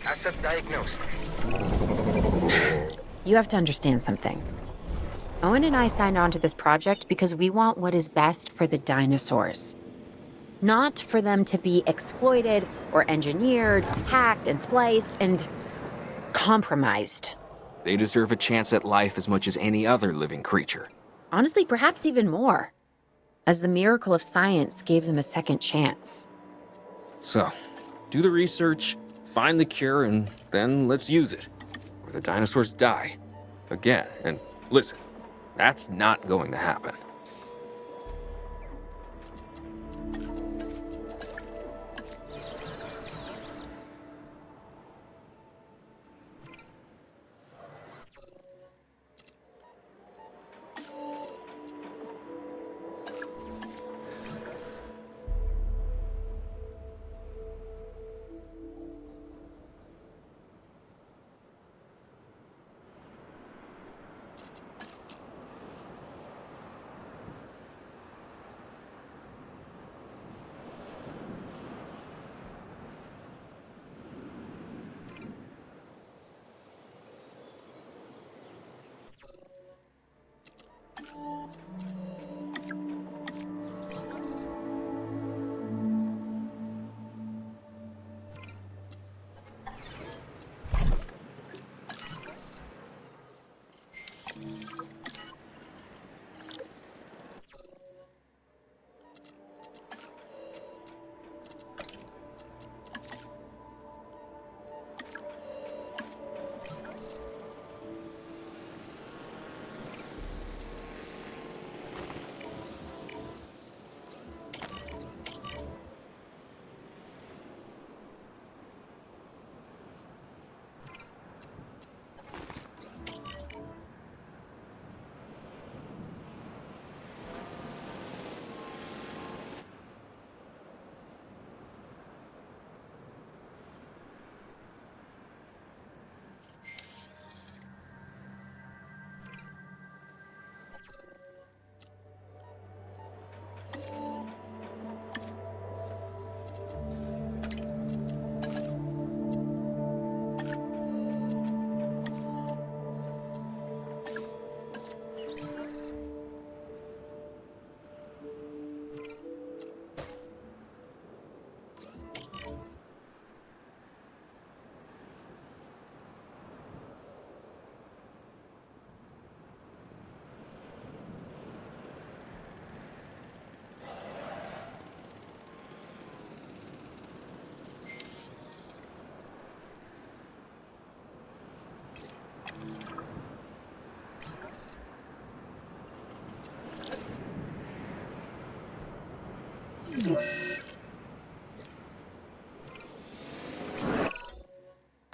[SPEAKER 5] Asset diagnosed.
[SPEAKER 3] You have to understand something. Owen and I signed on to this project because we want what is best for the dinosaurs. Not for them to be exploited or engineered, hacked and spliced and compromised.
[SPEAKER 4] They deserve a chance at life as much as any other living creature.
[SPEAKER 3] Honestly, perhaps even more, as the miracle of science gave them a second chance.
[SPEAKER 4] So, do the research, find the cure, and then let's use it. Or the dinosaurs die. Again. And listen, that's not going to happen.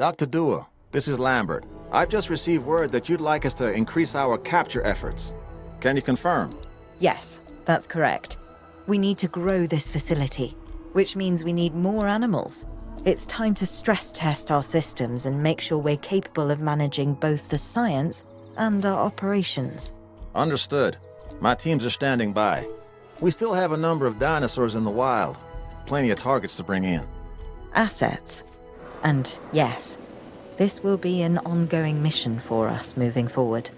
[SPEAKER 8] Dr. Dua, this is Lambert. I've just received word that you'd like us to increase our capture efforts. Can you confirm?
[SPEAKER 7] Yes, that's correct. We need to grow this facility, which means we need more animals. It's time to stress test our systems and make sure we're capable of managing both the science and our operations.
[SPEAKER 8] Understood. My teams are standing by. We still have a number of dinosaurs in the wild. Plenty of targets to bring in.
[SPEAKER 7] Assets. And yes, this will be an ongoing mission for us moving forward.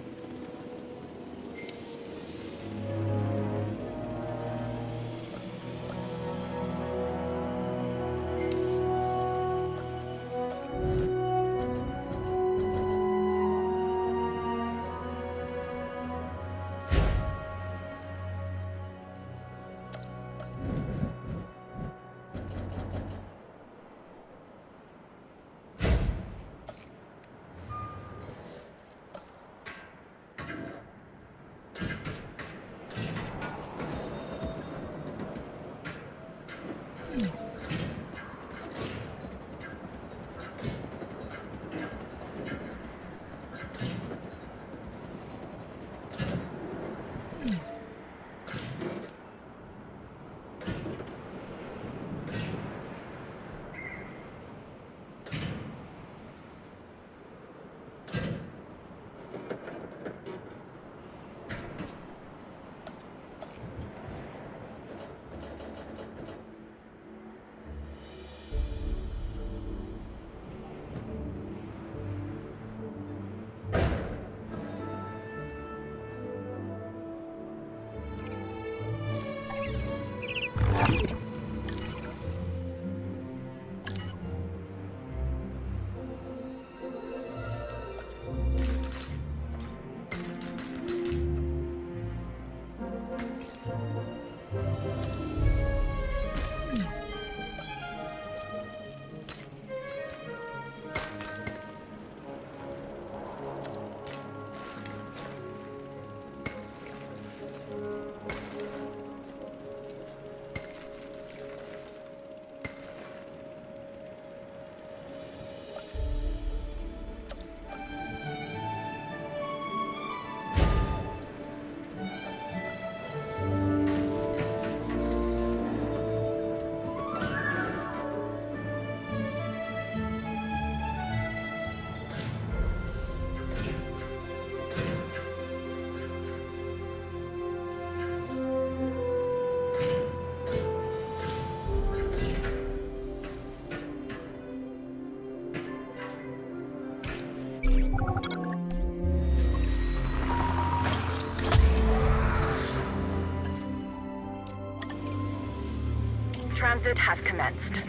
[SPEAKER 6] Transit has commenced.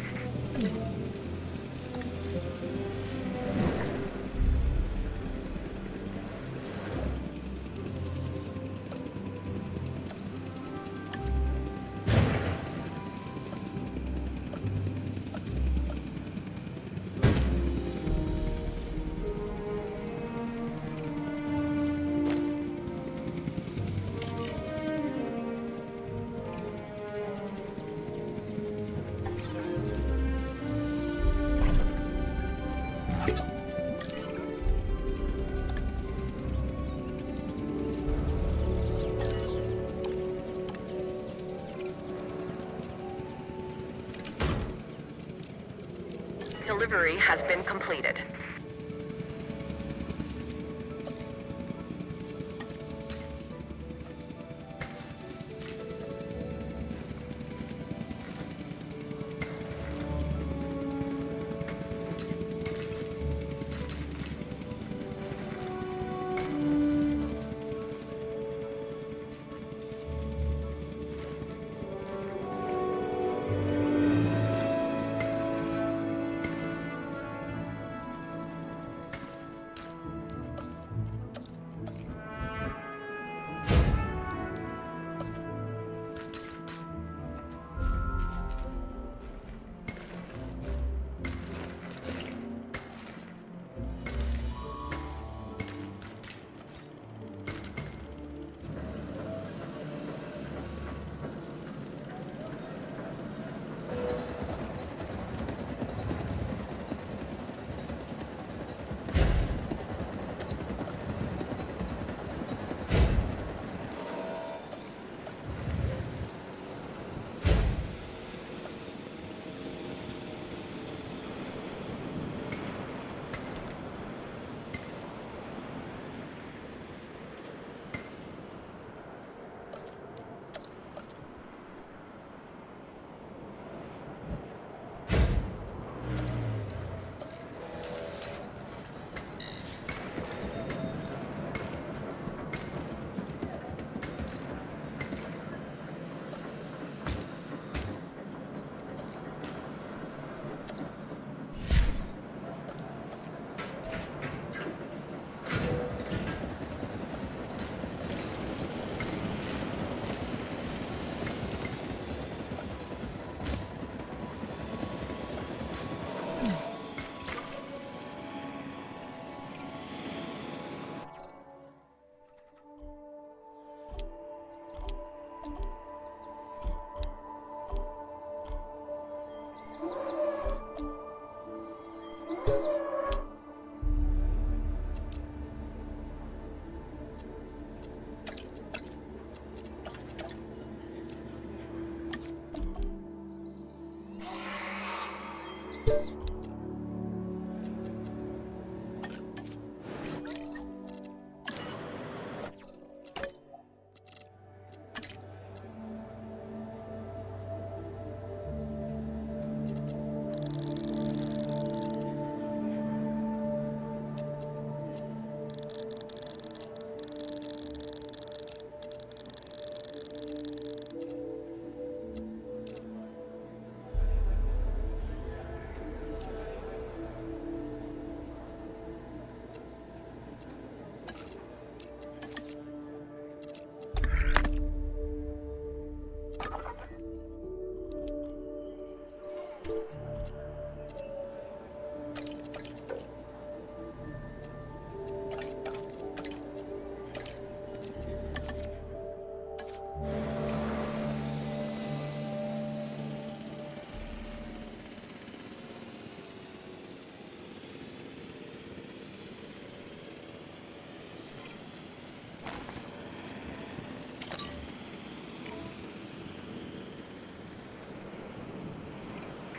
[SPEAKER 6] Delivery has been completed.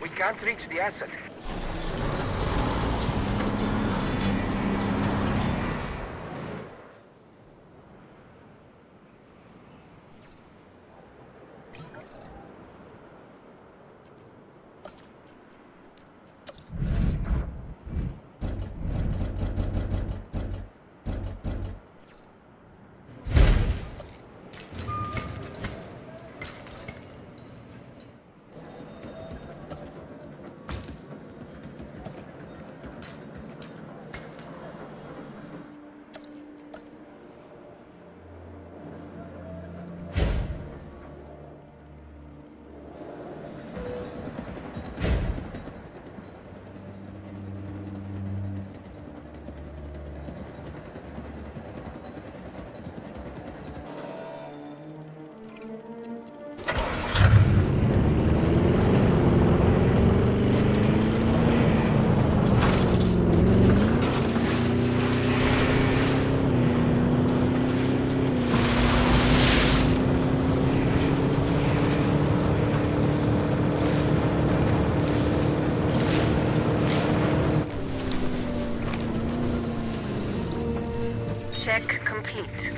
[SPEAKER 9] We can't reach the asset.
[SPEAKER 6] Check complete.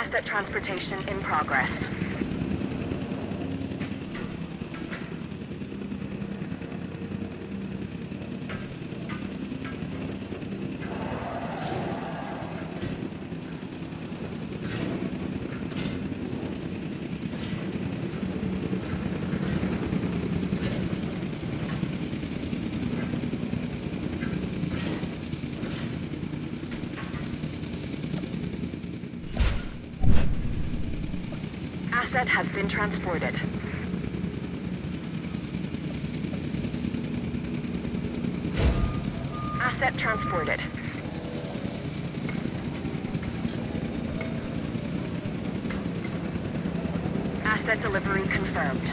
[SPEAKER 6] Asset transportation in progress. Asset has been transported. Asset transported. Asset delivery confirmed.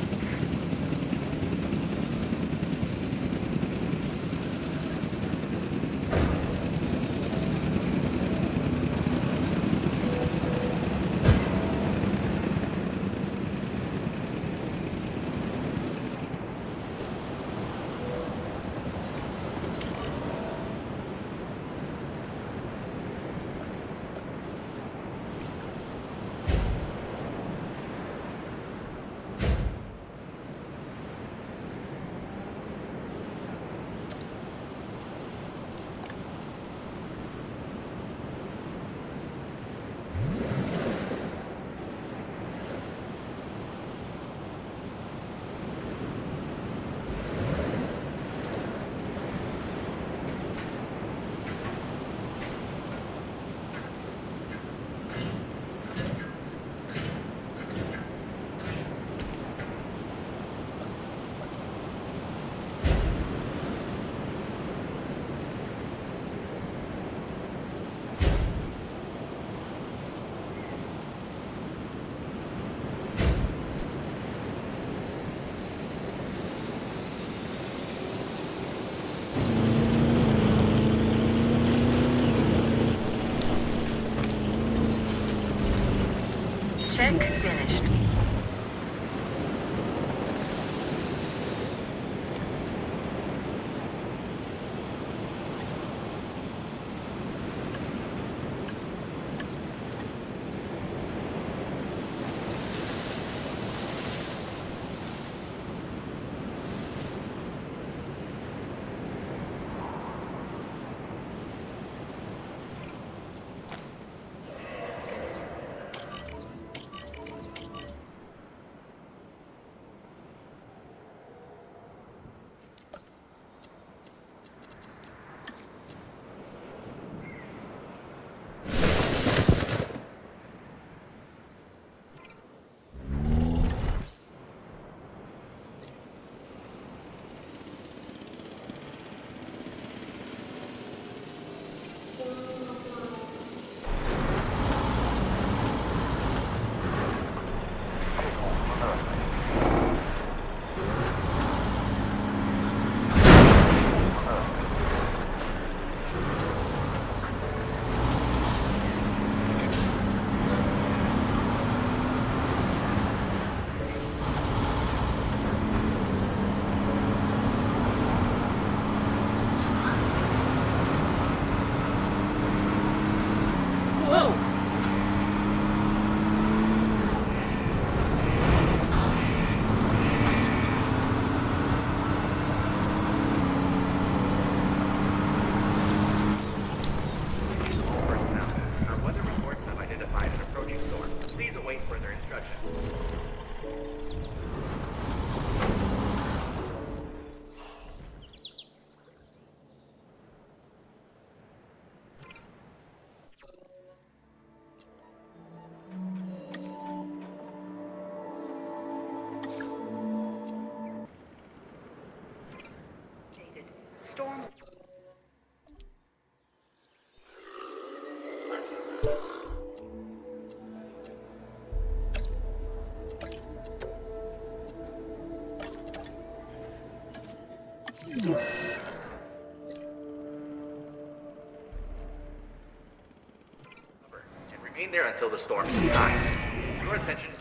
[SPEAKER 6] Check finished. Storm.
[SPEAKER 9] And remain there until the storm subsides. Your attention is...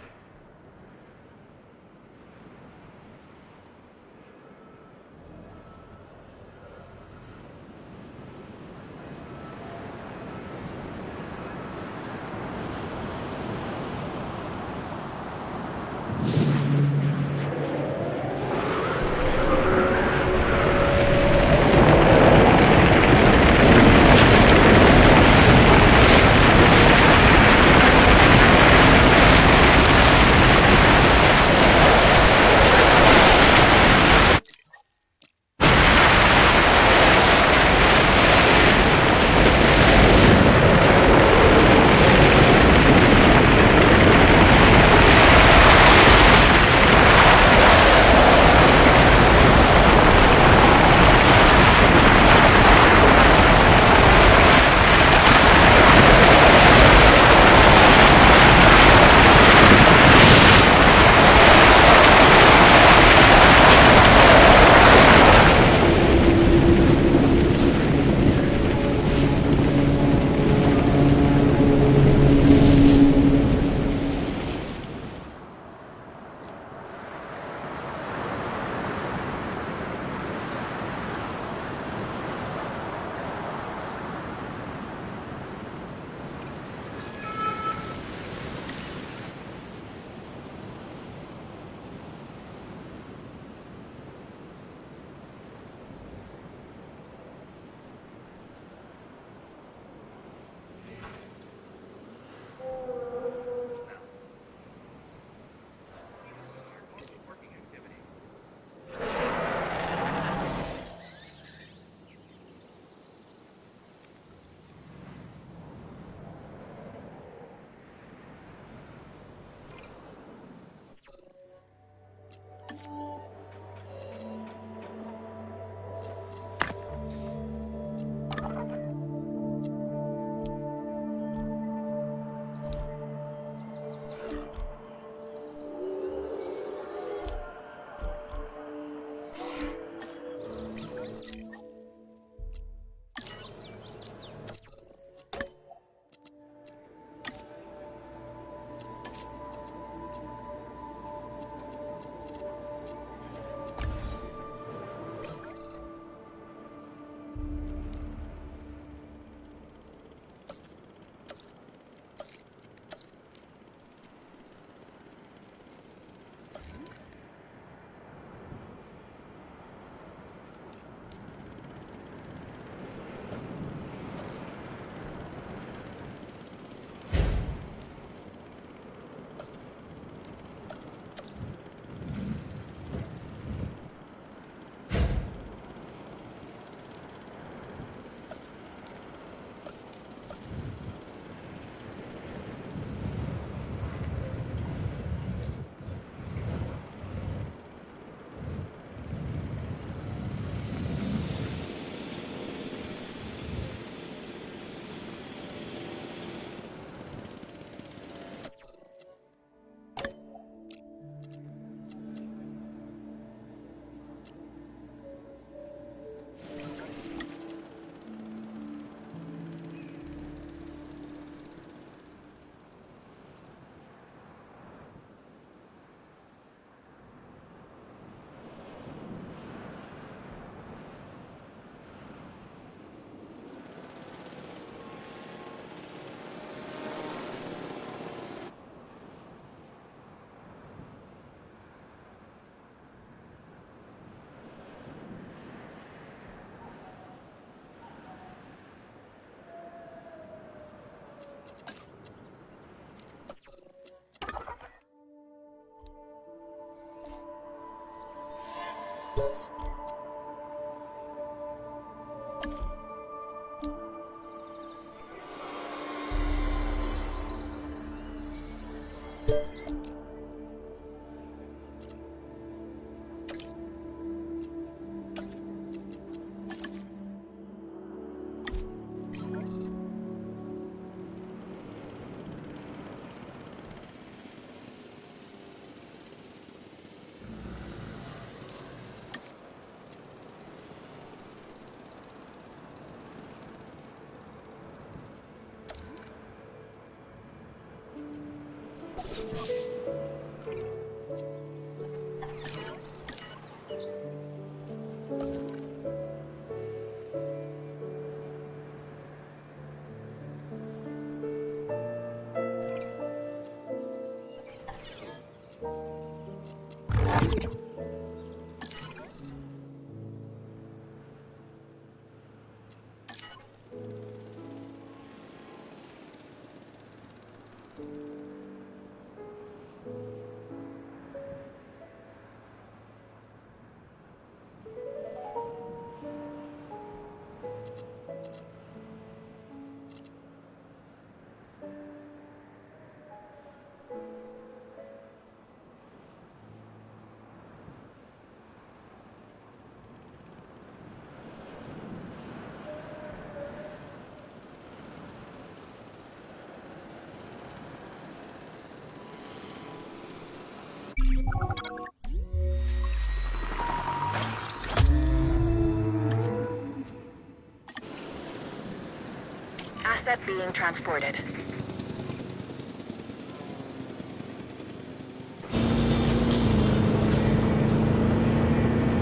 [SPEAKER 6] Asset being transported.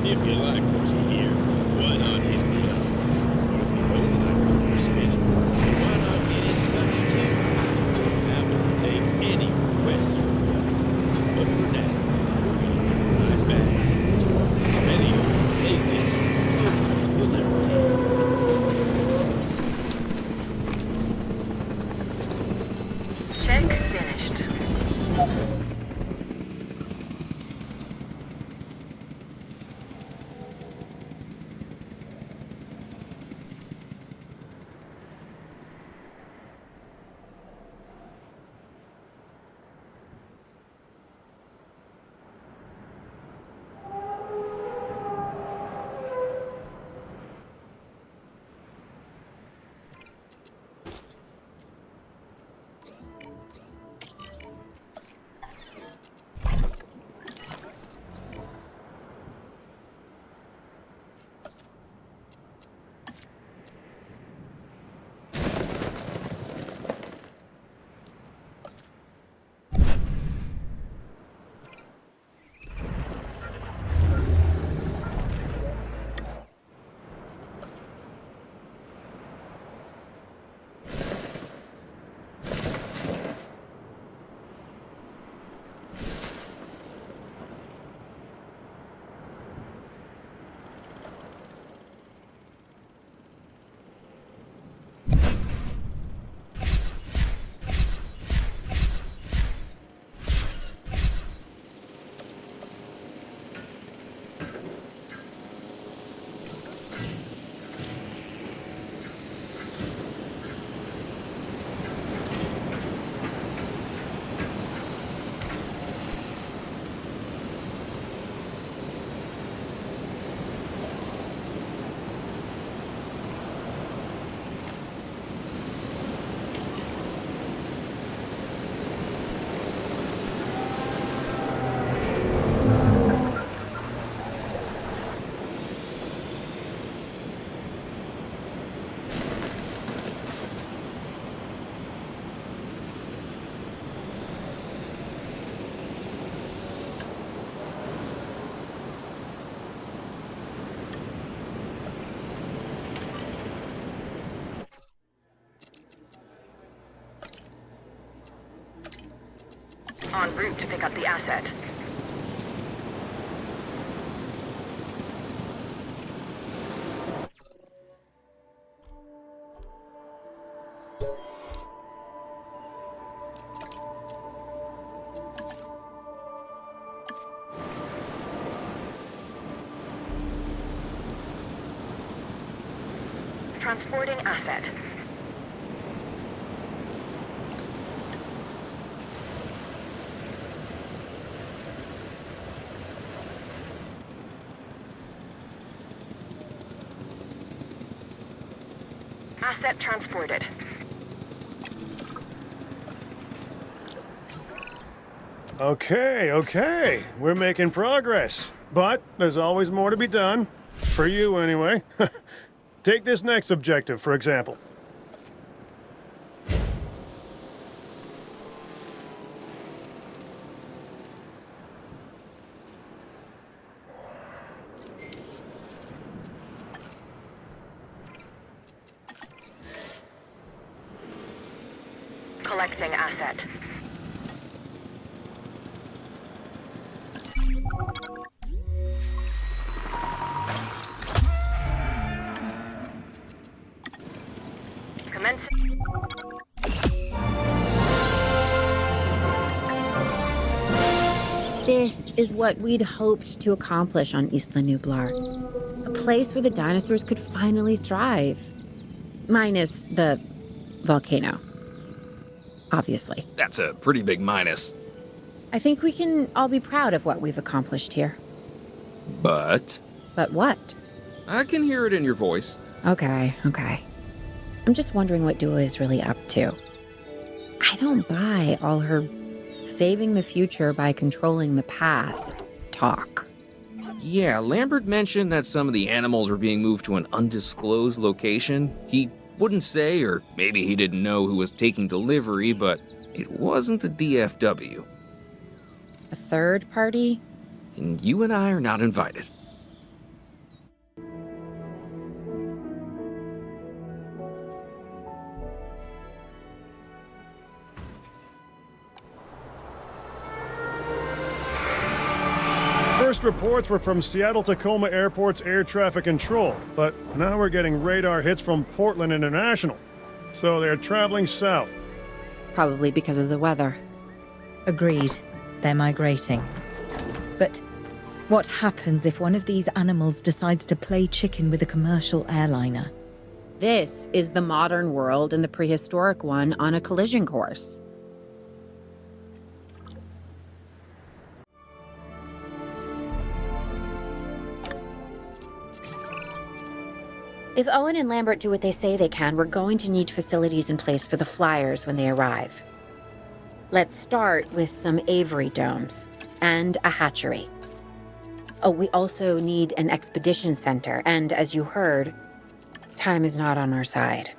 [SPEAKER 10] If you like what you hear, why not hit me up? Or if you don't like what you're spinning, why not get in touch too? I'm happy to take any requests from you. But for now, we're gonna get right back into it. Ready? Take this. You'll never take.
[SPEAKER 6] Check finished. En route to pick up the asset. Transporting asset. Asset transported.
[SPEAKER 2] Okay. We're making progress. But there's always more to be done. For you, anyway. Take this next objective, for example.
[SPEAKER 6] Collecting asset.
[SPEAKER 3] This is what we'd hoped to accomplish on Isla Nublar. A place where the dinosaurs could finally thrive. Minus the volcano. Obviously.
[SPEAKER 4] That's a pretty big minus.
[SPEAKER 3] I think we can all be proud of what we've accomplished here.
[SPEAKER 4] But
[SPEAKER 3] But what?
[SPEAKER 4] I can hear it in your voice.
[SPEAKER 3] Okay. I'm just wondering what Dua is really up to. I don't buy all her saving the future by controlling the past talk.
[SPEAKER 4] Yeah, Lambert mentioned that some of the animals were being moved to an undisclosed location. He wouldn't say, or maybe he didn't know who was taking delivery, but it wasn't the DFW.
[SPEAKER 3] A third party?
[SPEAKER 4] And you and I are not invited.
[SPEAKER 2] First reports were from Seattle-Tacoma Airport's air traffic control, but now we're getting radar hits from Portland International. So they're traveling south.
[SPEAKER 3] Probably because of the weather.
[SPEAKER 7] Agreed. They're migrating. But what happens if one of these animals decides to play chicken with a commercial airliner?
[SPEAKER 3] This is the modern world and the prehistoric one on a collision course. If Owen and Lambert do what they say they can, we're going to need facilities in place for the flyers when they arrive. Let's start with some aviary domes and a hatchery. Oh, we also need an expedition center, and as you heard, time is not on our side.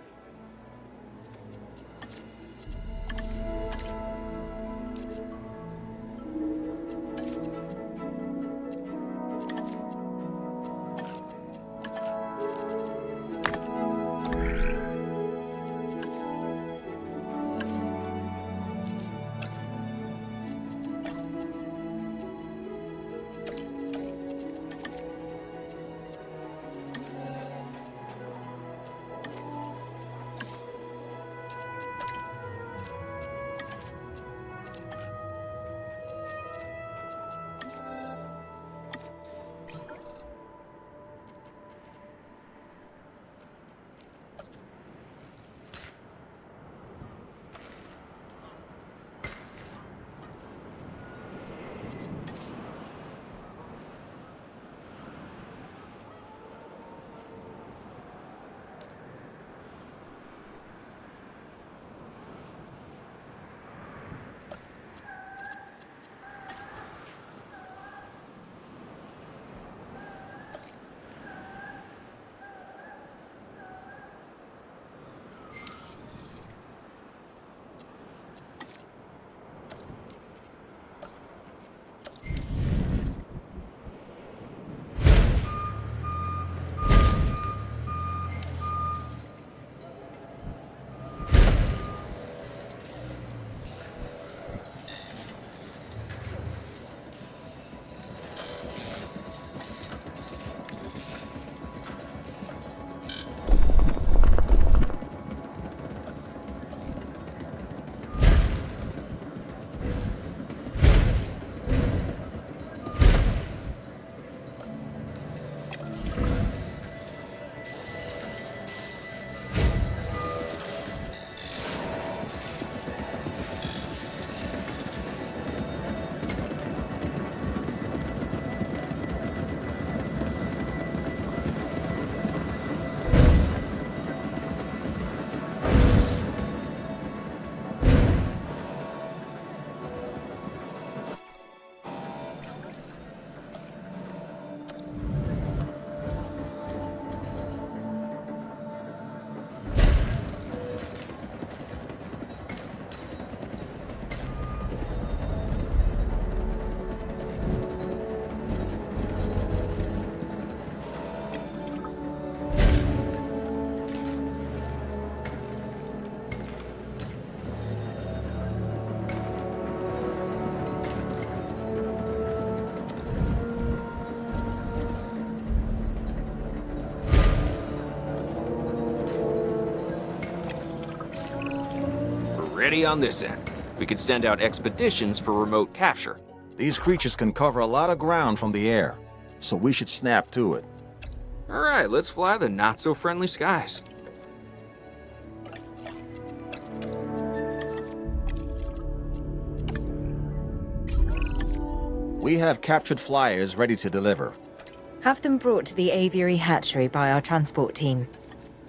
[SPEAKER 4] Ready on this end. We could send out expeditions for remote capture.
[SPEAKER 8] These creatures can cover a lot of ground from the air, so we should snap to it.
[SPEAKER 4] All right, let's fly the not-so-friendly skies.
[SPEAKER 8] We have captured flyers ready to deliver.
[SPEAKER 7] Have them brought to the aviary hatchery by our transport team.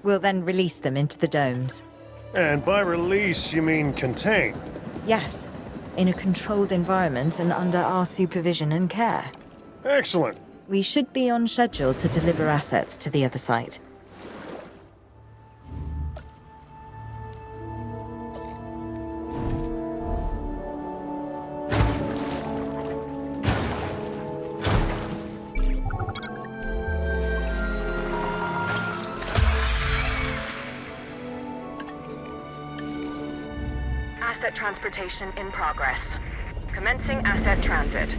[SPEAKER 7] We'll then release them into the domes.
[SPEAKER 2] And by release, you mean contain?
[SPEAKER 7] Yes, in a controlled environment and under our supervision and care.
[SPEAKER 2] Excellent.
[SPEAKER 7] We should be on schedule to deliver assets to the other site.
[SPEAKER 6] Asset transportation in progress. Commencing asset transit.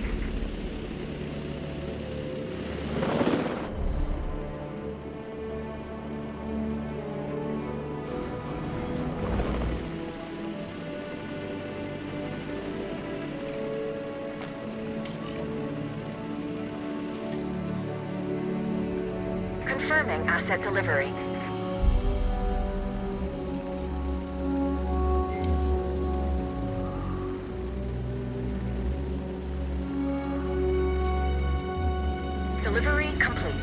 [SPEAKER 6] Confirming asset delivery. Delivery complete.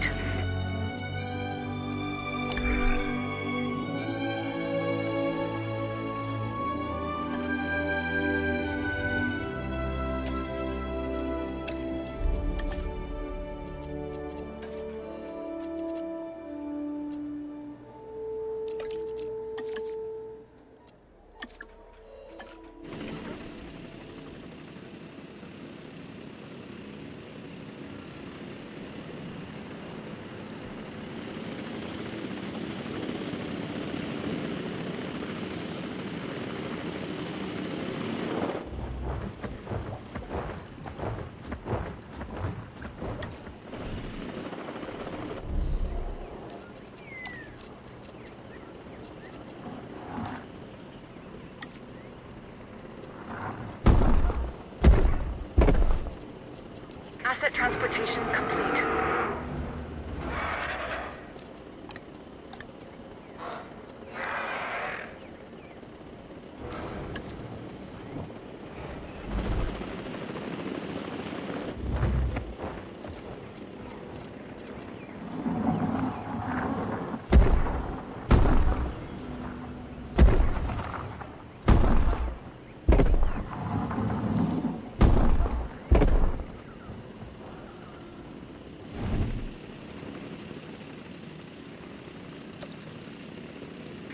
[SPEAKER 6] Asset transportation complete.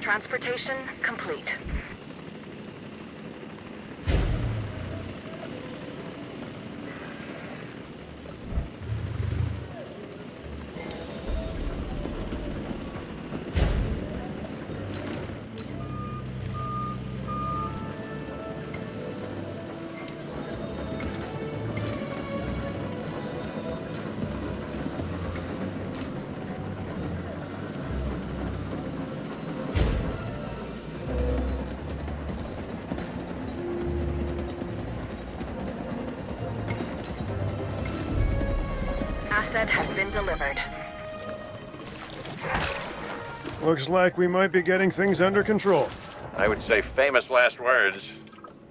[SPEAKER 6] Transportation complete. Asset has been delivered.
[SPEAKER 2] Looks like we might be getting things under control.
[SPEAKER 1] I would say famous last words,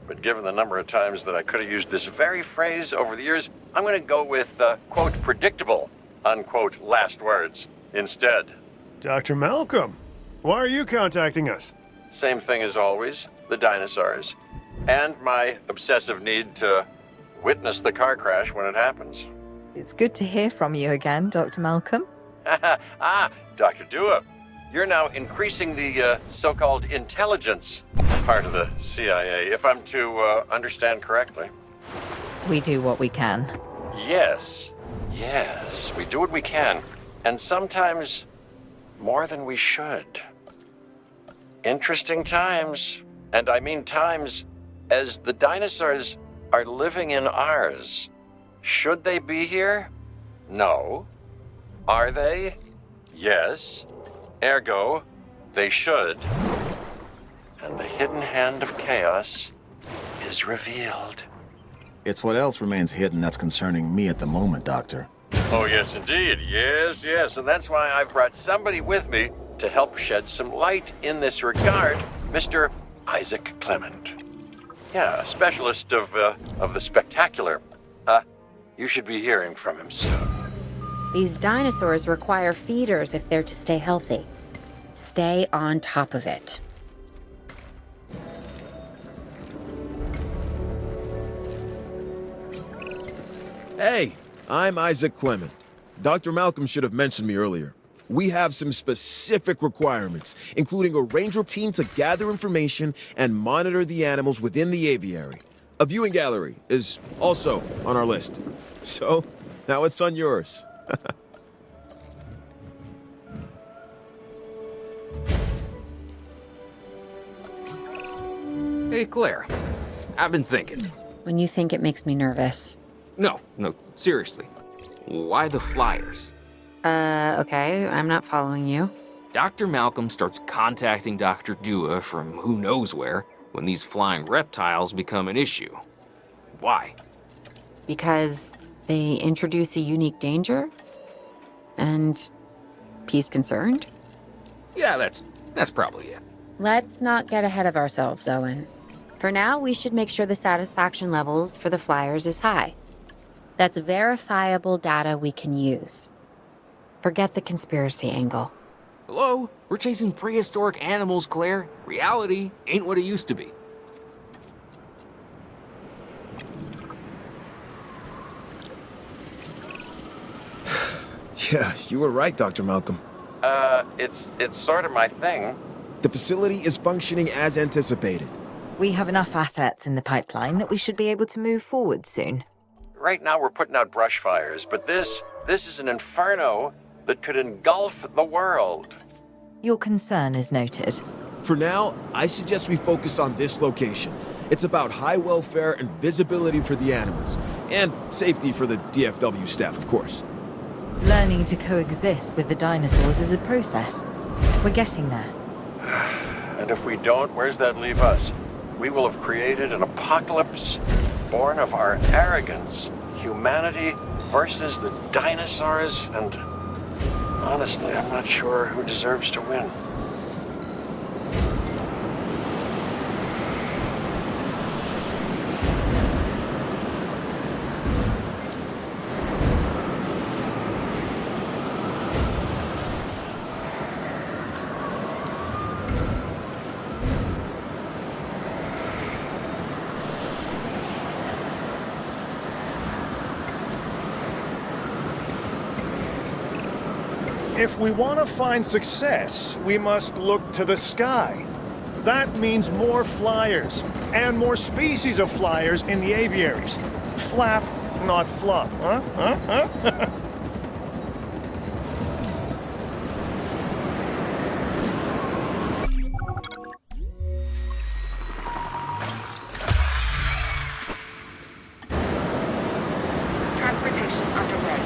[SPEAKER 1] but given the number of times that I could have used this very phrase over the years, I'm going to go with, quote, predictable, unquote, last words instead.
[SPEAKER 2] Dr. Malcolm, why are you contacting us?
[SPEAKER 1] Same thing as always, the dinosaurs, and my obsessive need to witness the car crash when it happens.
[SPEAKER 7] It's good to hear from you again, Dr. Malcolm.
[SPEAKER 1] Dr. Dua, you're now increasing the so-called intelligence part of the CIA, if I'm to understand correctly.
[SPEAKER 7] We do what we can.
[SPEAKER 1] Yes, we do what we can, and sometimes more than we should. Interesting times, and I mean times as the dinosaurs are living in ours. Should they be here? No. Are they? Yes. Ergo, they should. And the hidden hand of chaos is revealed.
[SPEAKER 8] It's what else remains hidden that's concerning me at the moment, Doctor.
[SPEAKER 1] Oh, yes, indeed. Yes, yes. And that's why I've brought somebody with me to help shed some light in this regard, Mr. Isaac Clement. Yeah, a specialist of the spectacular. You should be hearing from him soon.
[SPEAKER 3] These dinosaurs require feeders if they're to stay healthy. Stay on top of it.
[SPEAKER 11] Hey, I'm Isaac Clement. Dr. Malcolm should have mentioned me earlier. We have some specific requirements, including a ranger team to gather information and monitor the animals within the aviary. A viewing gallery is also on our list. So, now it's on yours.
[SPEAKER 4] Hey, Claire. I've been thinking.
[SPEAKER 3] When you think it makes me nervous.
[SPEAKER 4] No, seriously. Why the flyers?
[SPEAKER 3] Okay, I'm not following you.
[SPEAKER 4] Dr. Malcolm starts contacting Dr. Dua from who knows where when these flying reptiles become an issue. Why?
[SPEAKER 3] Because they introduce a unique danger? And he's concerned?
[SPEAKER 4] Yeah, that's probably it.
[SPEAKER 3] Let's not get ahead of ourselves, Owen. For now, we should make sure the satisfaction levels for the flyers is high. That's verifiable data we can use. Forget the conspiracy angle.
[SPEAKER 4] Hello? We're chasing prehistoric animals, Claire. Reality ain't what it used to be.
[SPEAKER 11] Yeah, you were right, Dr. Malcolm.
[SPEAKER 1] It's sort of my thing.
[SPEAKER 11] The facility is functioning as anticipated.
[SPEAKER 7] We have enough assets in the pipeline that we should be able to move forward soon.
[SPEAKER 1] Right now we're putting out brush fires, but this is an inferno that could engulf the world.
[SPEAKER 7] Your concern is noted.
[SPEAKER 11] For now, I suggest we focus on this location. It's about high welfare and visibility for the animals, and safety for the DFW staff, of course.
[SPEAKER 7] Learning to coexist with the dinosaurs is a process. We're getting there.
[SPEAKER 1] And if we don't, where's that leave us? We will have created an apocalypse born of our arrogance. Humanity versus the dinosaurs, and honestly, I'm not sure who deserves to win.
[SPEAKER 2] If we want to find success, we must look to the sky. That means more flyers, and more species of flyers in the aviaries. Flap, not flop, huh?
[SPEAKER 6] Transportation underway.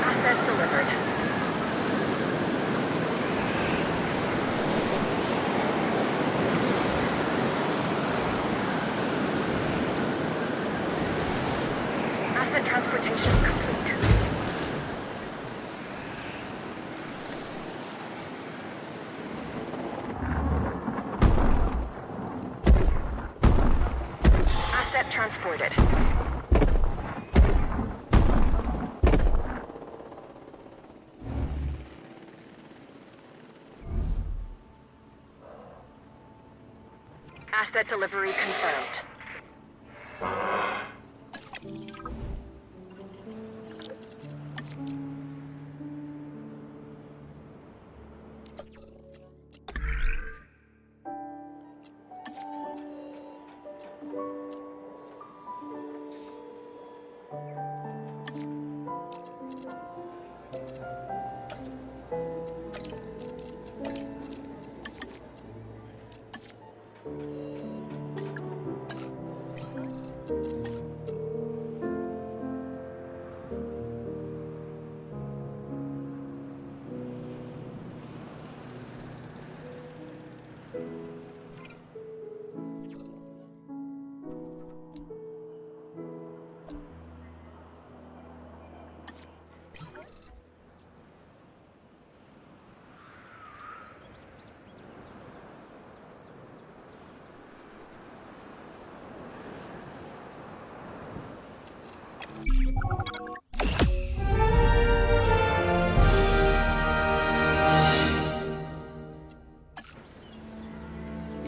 [SPEAKER 6] Asset delivered. Asset transportation complete. Asset transported. Asset delivery confirmed.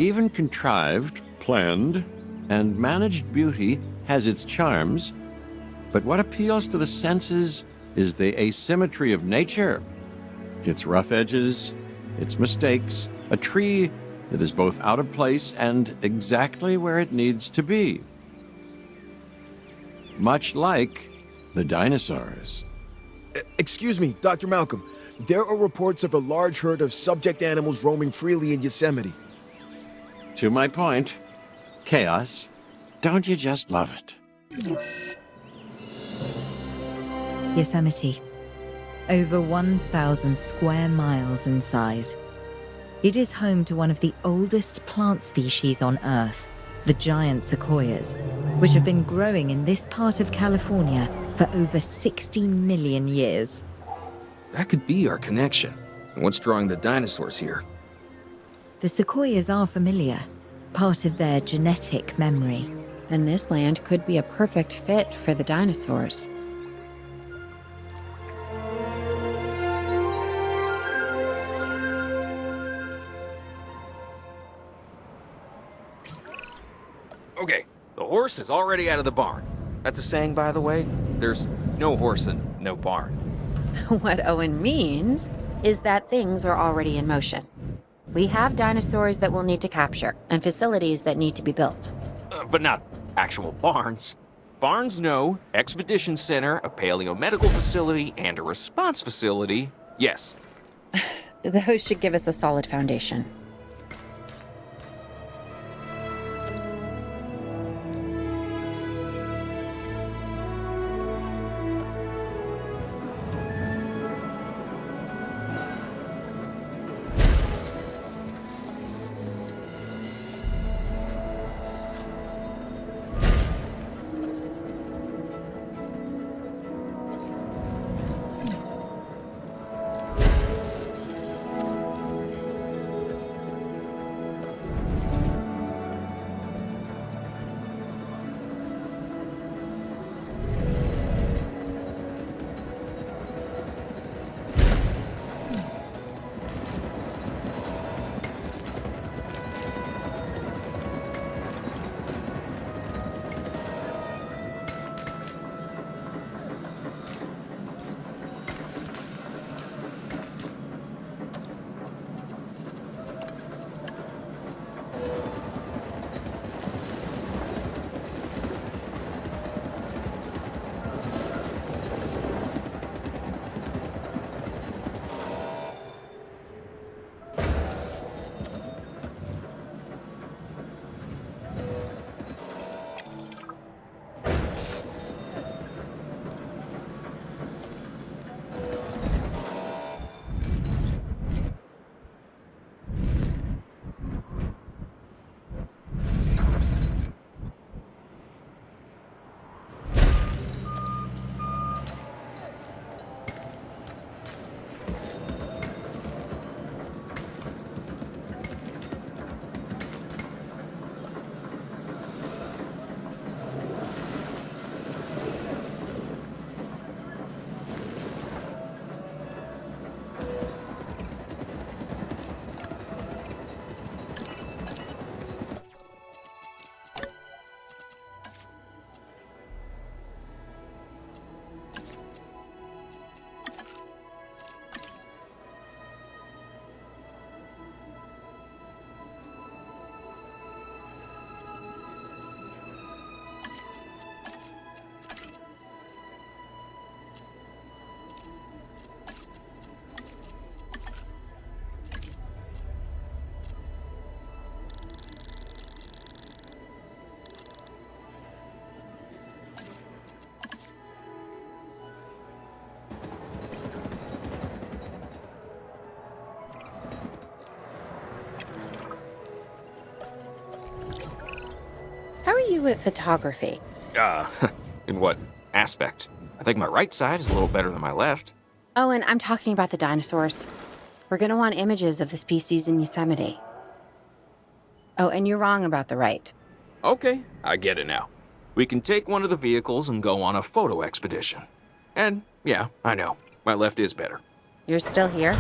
[SPEAKER 1] Even contrived, planned, and managed beauty has its charms, but what appeals to the senses is the asymmetry of nature. Its rough edges, its mistakes, a tree that is both out of place and exactly where it needs to be. Much like the dinosaurs.
[SPEAKER 11] Excuse me, Dr. Malcolm. There are reports of a large herd of subject animals roaming freely in Yosemite.
[SPEAKER 1] To my point, chaos. Don't you just love it?
[SPEAKER 7] Yosemite. Over 1,000 square miles in size. It is home to one of the oldest plant species on Earth, the giant sequoias, which have been growing in this part of California for over 60 million years.
[SPEAKER 4] That could be our connection. What's drawing the dinosaurs here?
[SPEAKER 7] The sequoias are familiar, part of their genetic memory.
[SPEAKER 3] Then this land could be a perfect fit for the dinosaurs.
[SPEAKER 4] Okay, the horse is already out of the barn. That's a saying, by the way. There's no horse and no barn.
[SPEAKER 3] What Owen means is that things are already in motion. We have dinosaurs that we'll need to capture, and facilities that need to be built.
[SPEAKER 4] But not actual barns. Barns, no. Expedition center, a paleomedical facility, and a response facility, yes.
[SPEAKER 3] Those should give us a solid foundation. How are you at photography?
[SPEAKER 4] In what aspect? I think my right side is a little better than my left.
[SPEAKER 3] Oh, and I'm talking about the dinosaurs. We're gonna want images of the species in Yosemite. Oh, and you're wrong about the right.
[SPEAKER 4] Okay, I get it now. We can take one of the vehicles and go on a photo expedition. And, yeah, I know, my left is better.
[SPEAKER 3] You're still here?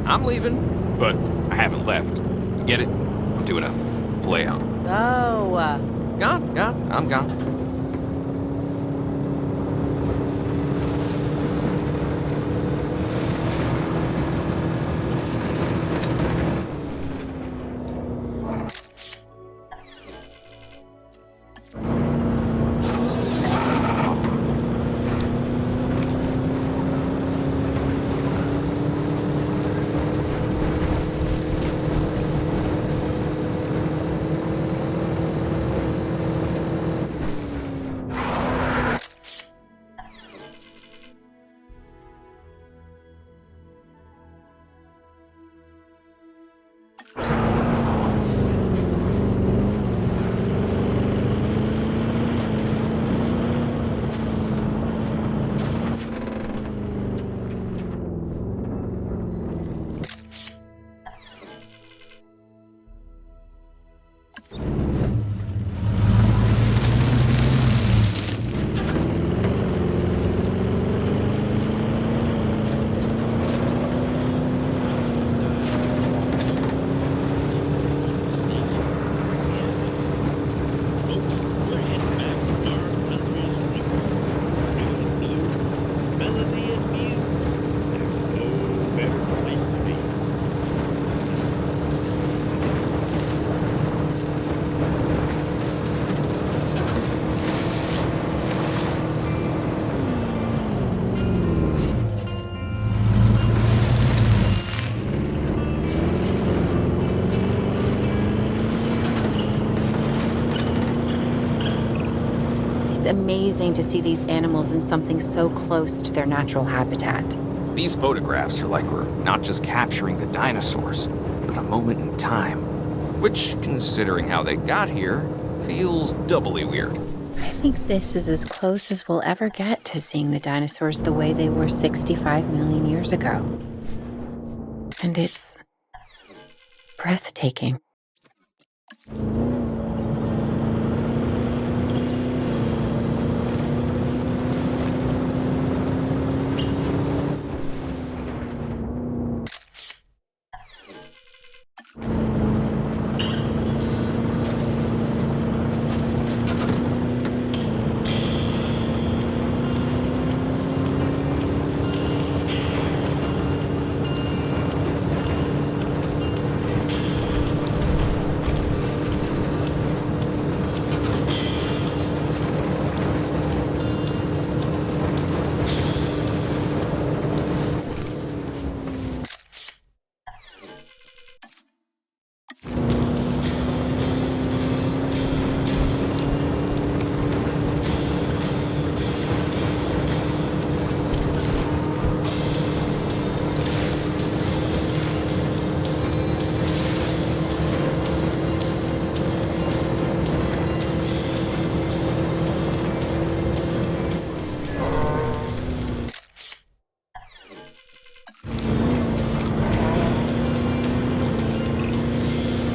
[SPEAKER 4] I'm leaving, but I haven't left. You get it? I'm doing a play on.
[SPEAKER 3] Oh,
[SPEAKER 4] Gone, I'm gone.
[SPEAKER 3] amazing to see these animals in something so close to their natural habitat.
[SPEAKER 4] These photographs are like we're not just capturing the dinosaurs, but a moment in time. Which, considering how they got here, feels doubly weird.
[SPEAKER 3] I think this is as close as we'll ever get to seeing the dinosaurs the way they were 65 million years ago. And it's breathtaking.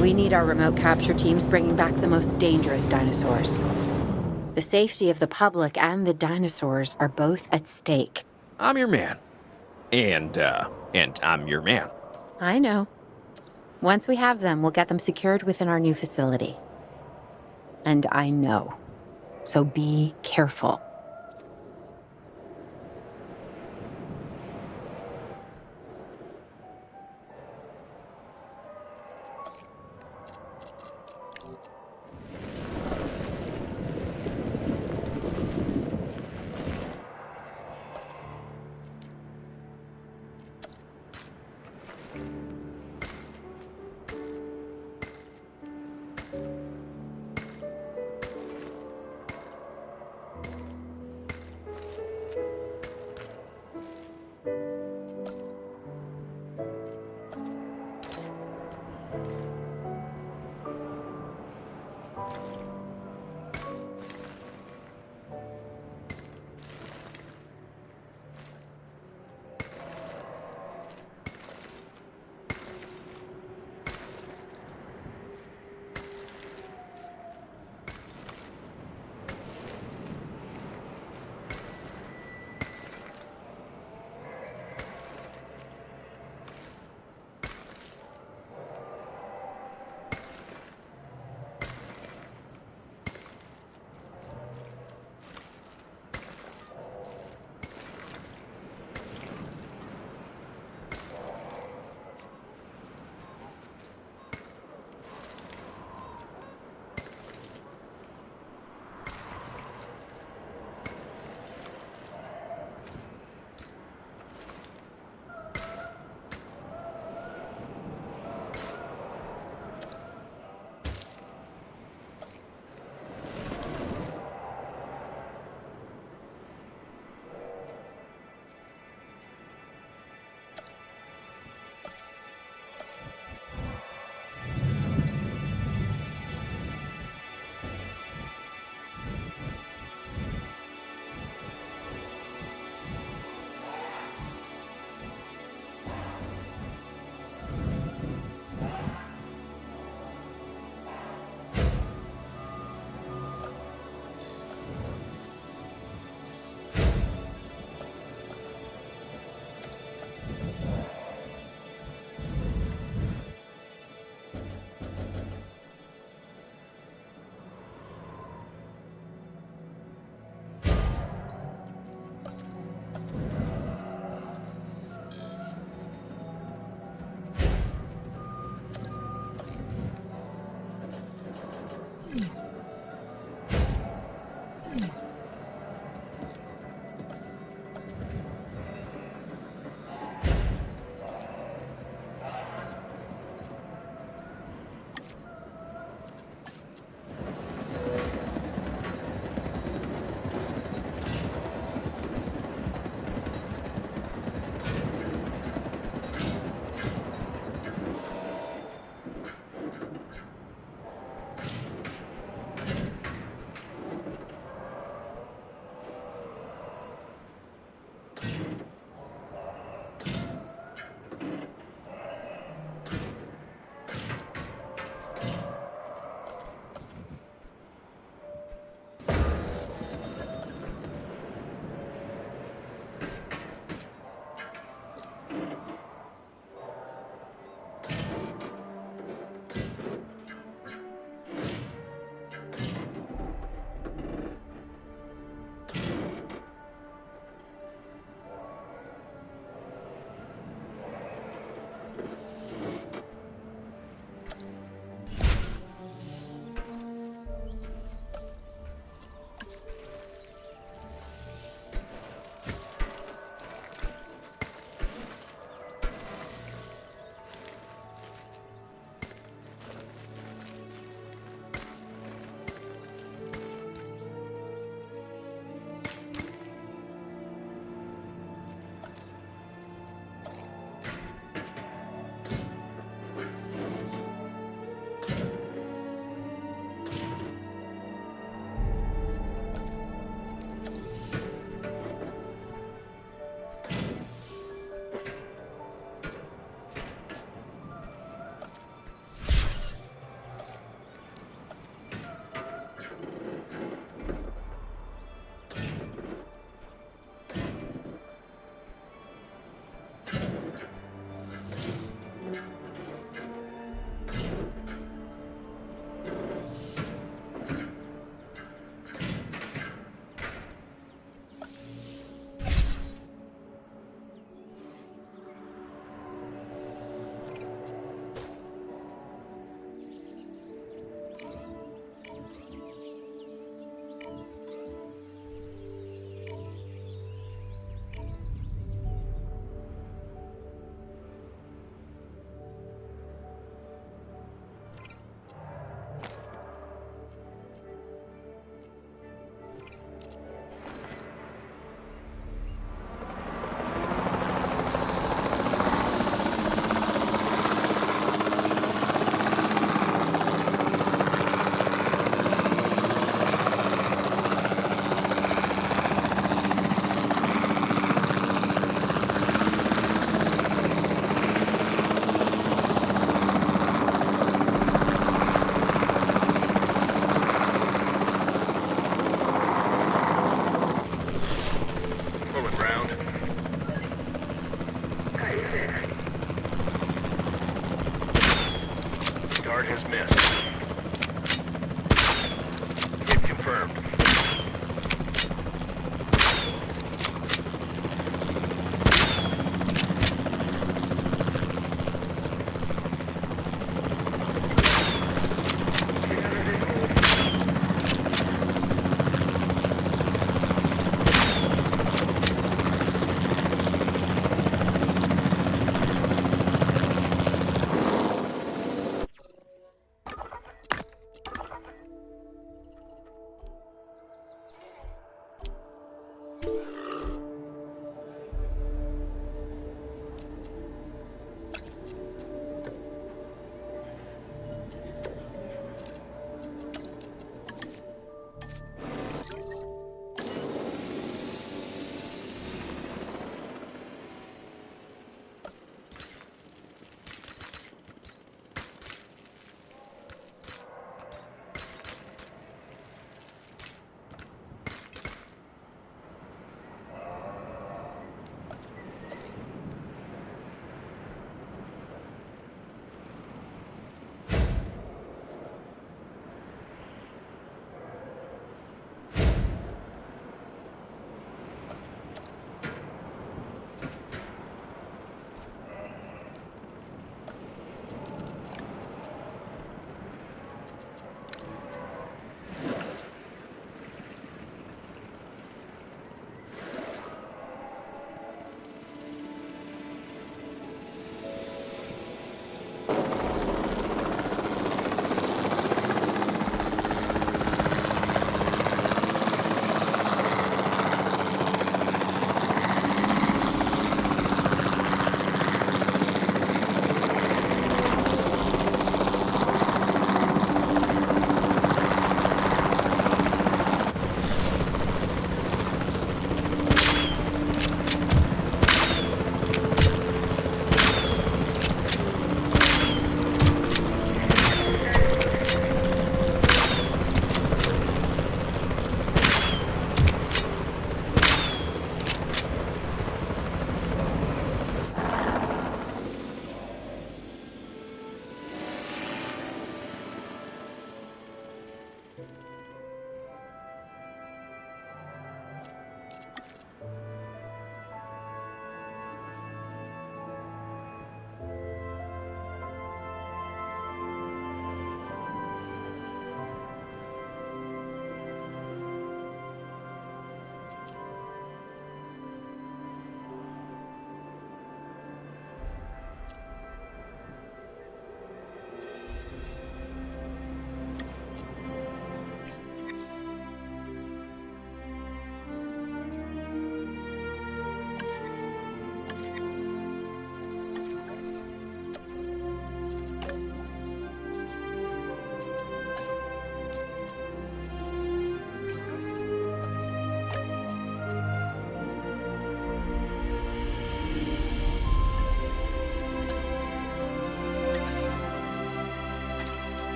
[SPEAKER 3] We need our remote capture teams bringing back the most dangerous dinosaurs. The safety of the public and the dinosaurs are both at stake.
[SPEAKER 4] I'm your man. And I'm your man.
[SPEAKER 3] I know. Once we have them, we'll get them secured within our new facility. And I know. So be careful.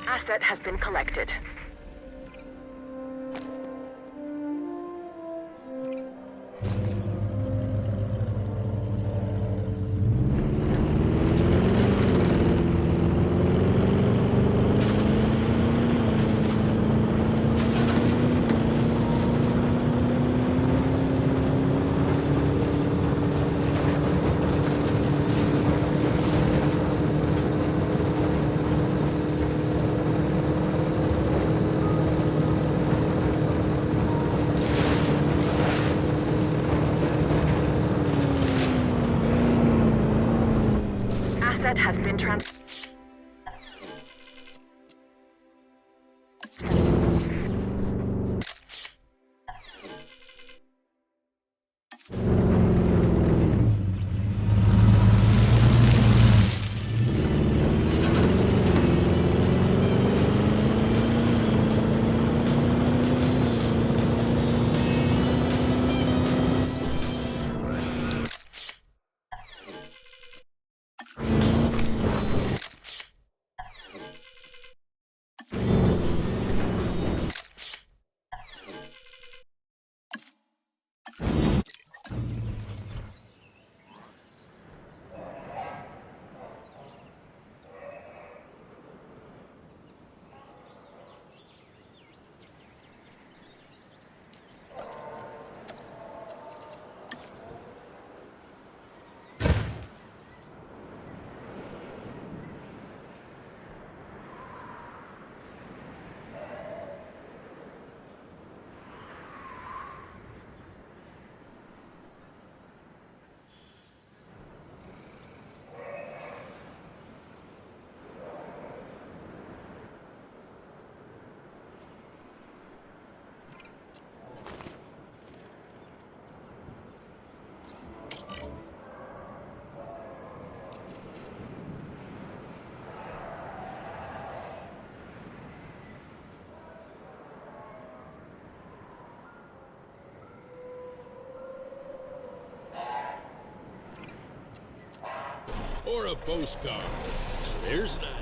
[SPEAKER 6] Asset has been collected. Asset has been
[SPEAKER 10] Or a postcard. Now there's an idea.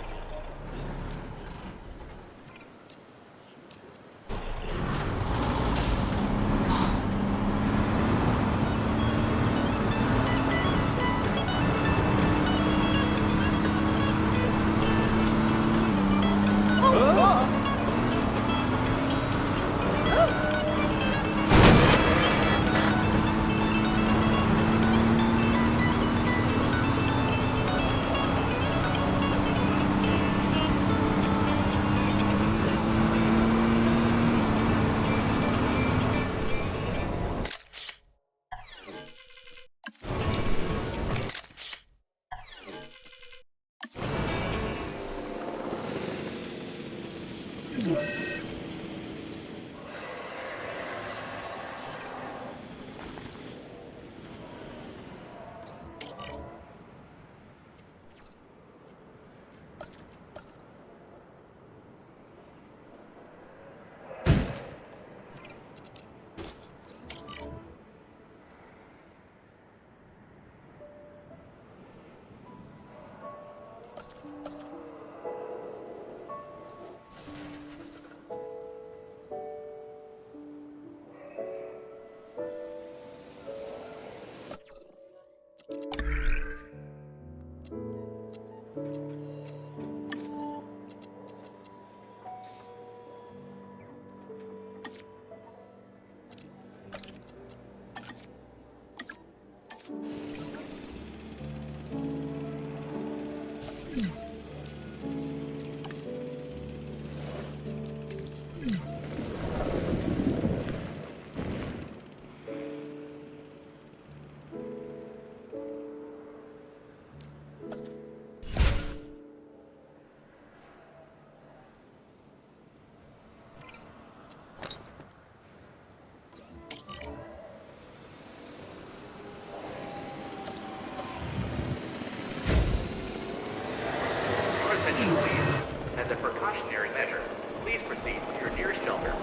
[SPEAKER 9] Your attention, please. As a precautionary measure, please proceed to your nearest shelter.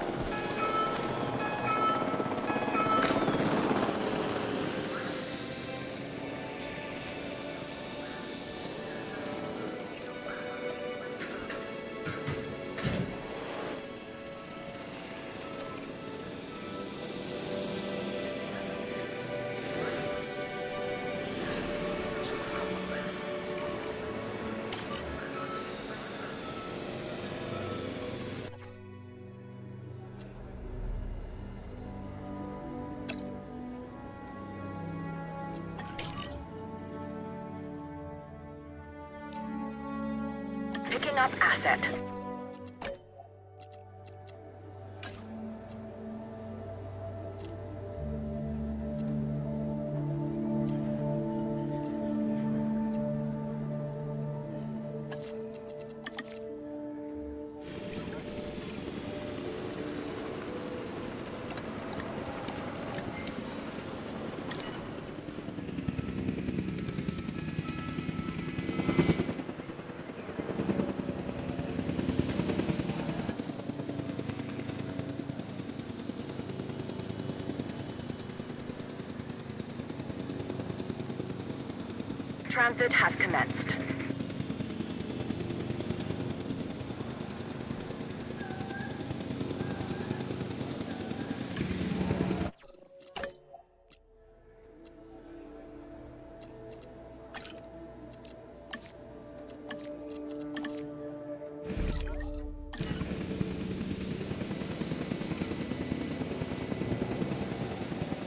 [SPEAKER 6] Picking up asset. Transit has commenced.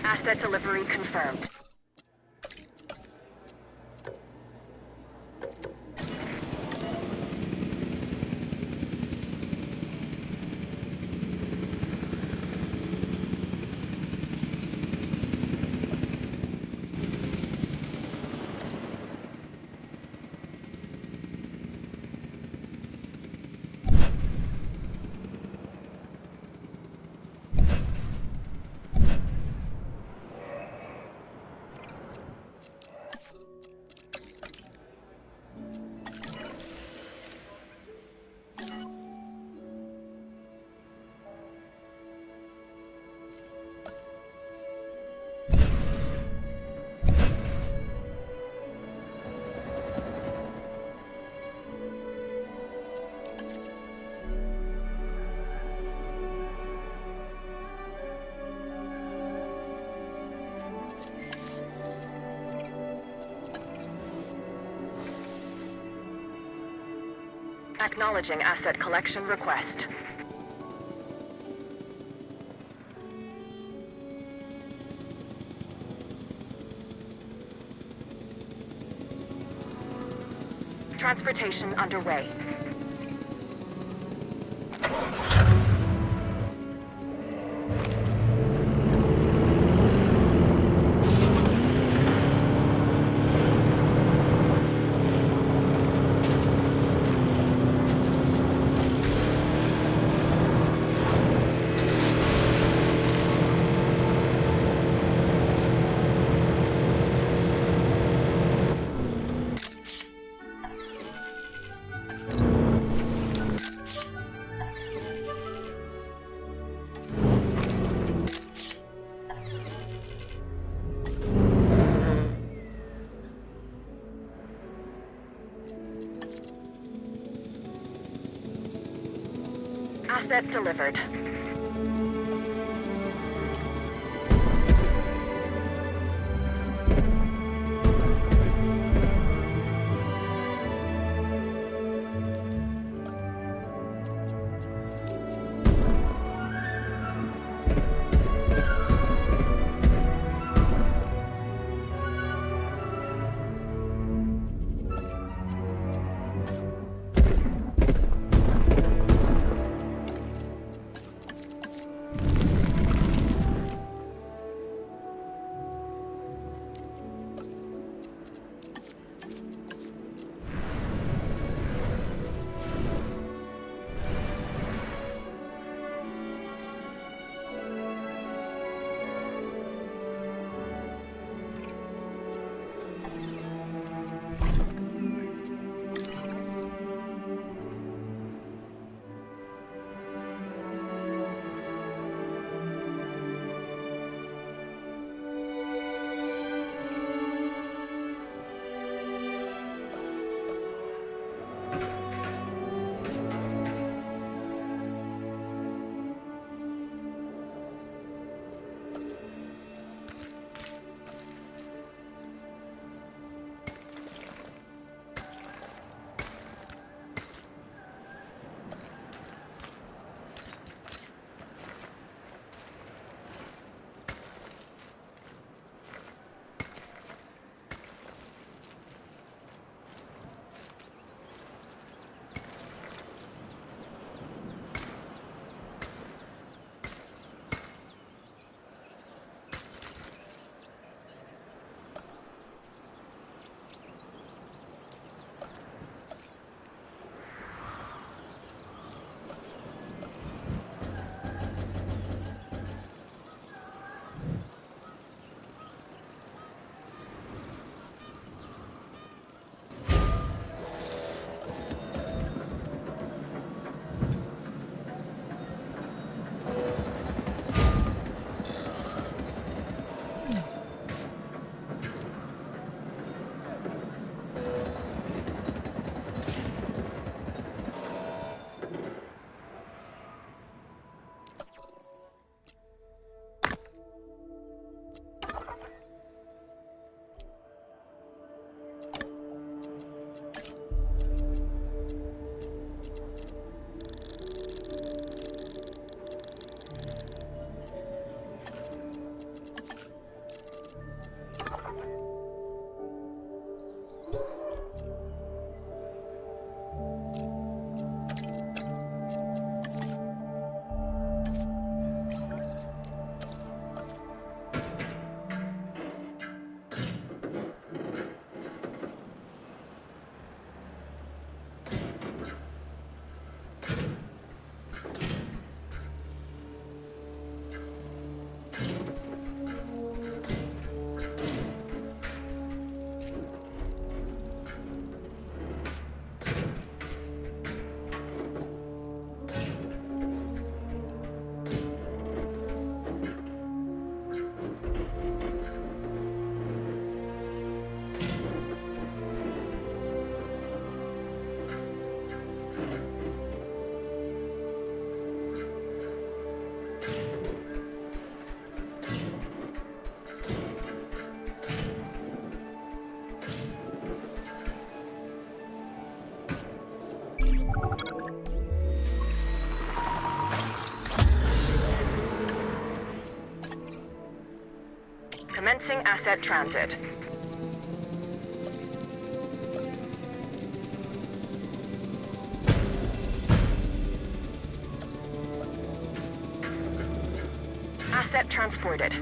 [SPEAKER 6] Asset delivery confirmed. Acknowledging asset collection request. Transportation underway. Asset delivered. Commencing asset transit. Asset transported.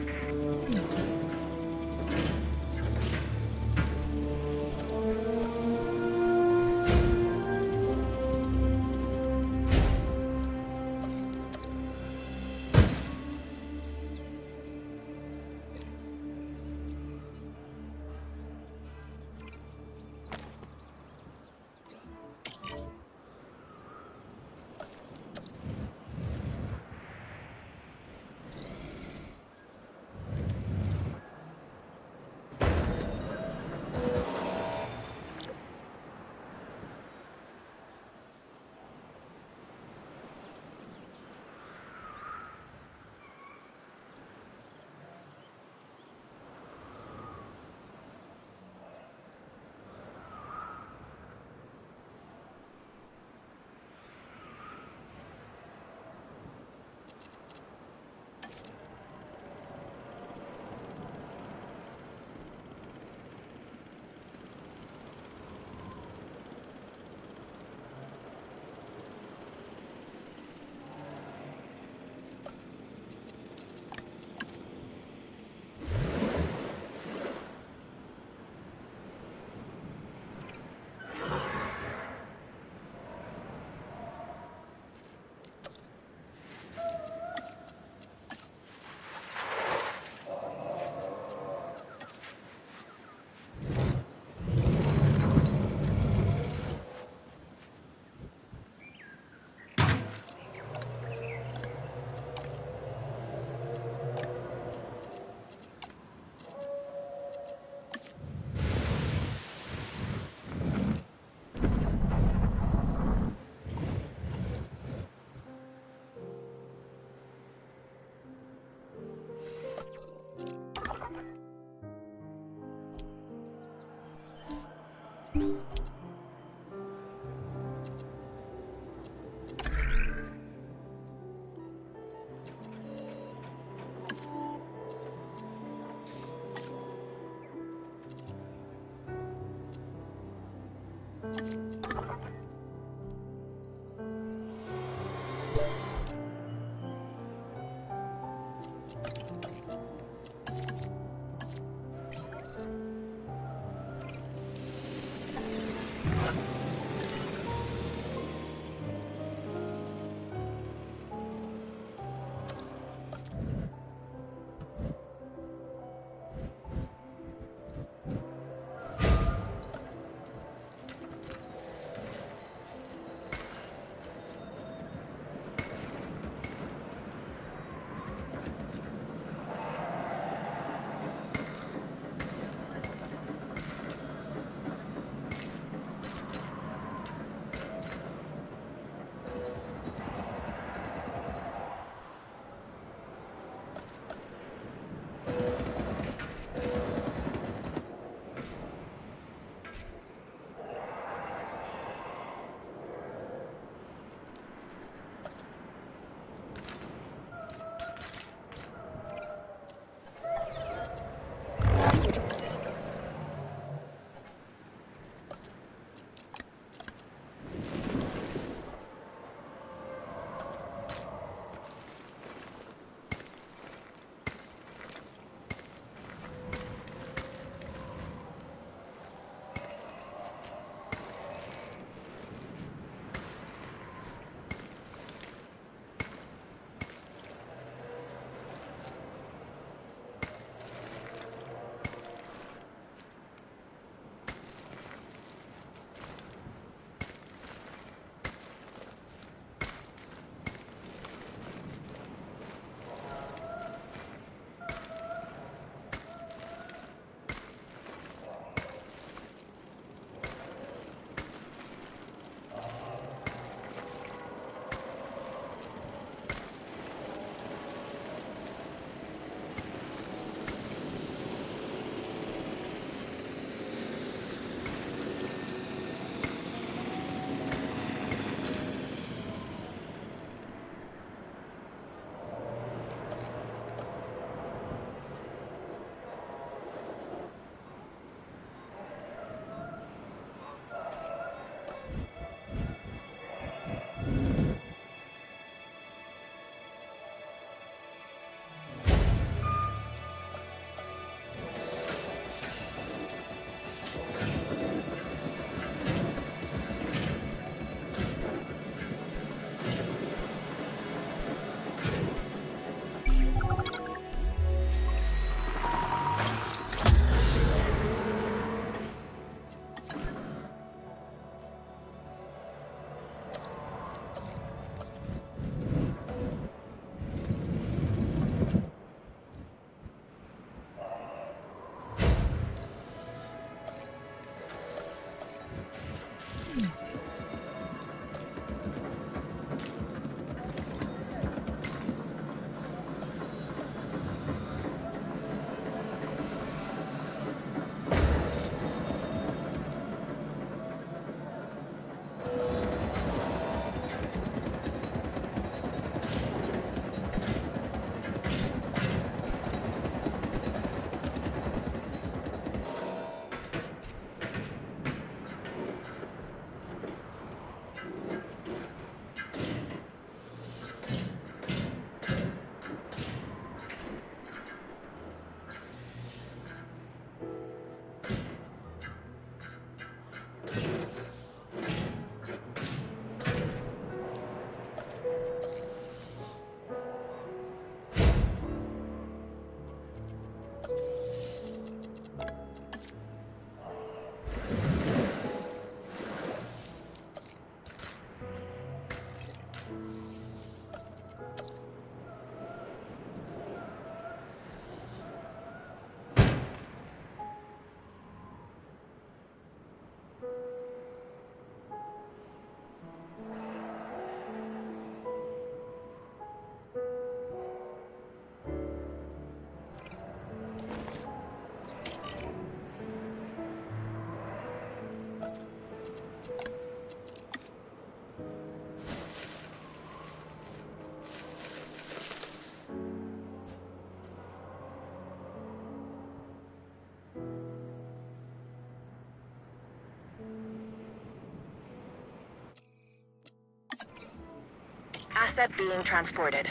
[SPEAKER 6] Asset being transported.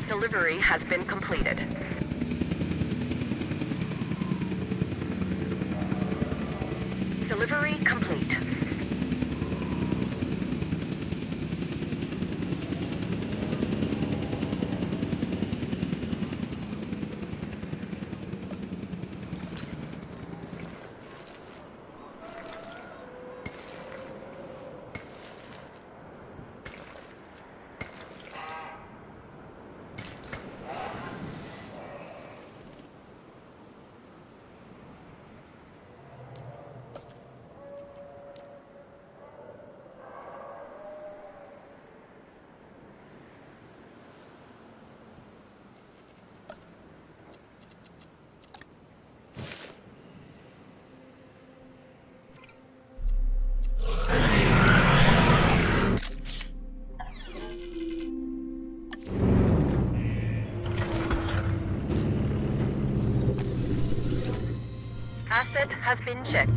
[SPEAKER 6] Delivery has been completed. Delivery complete. Asset has been checked.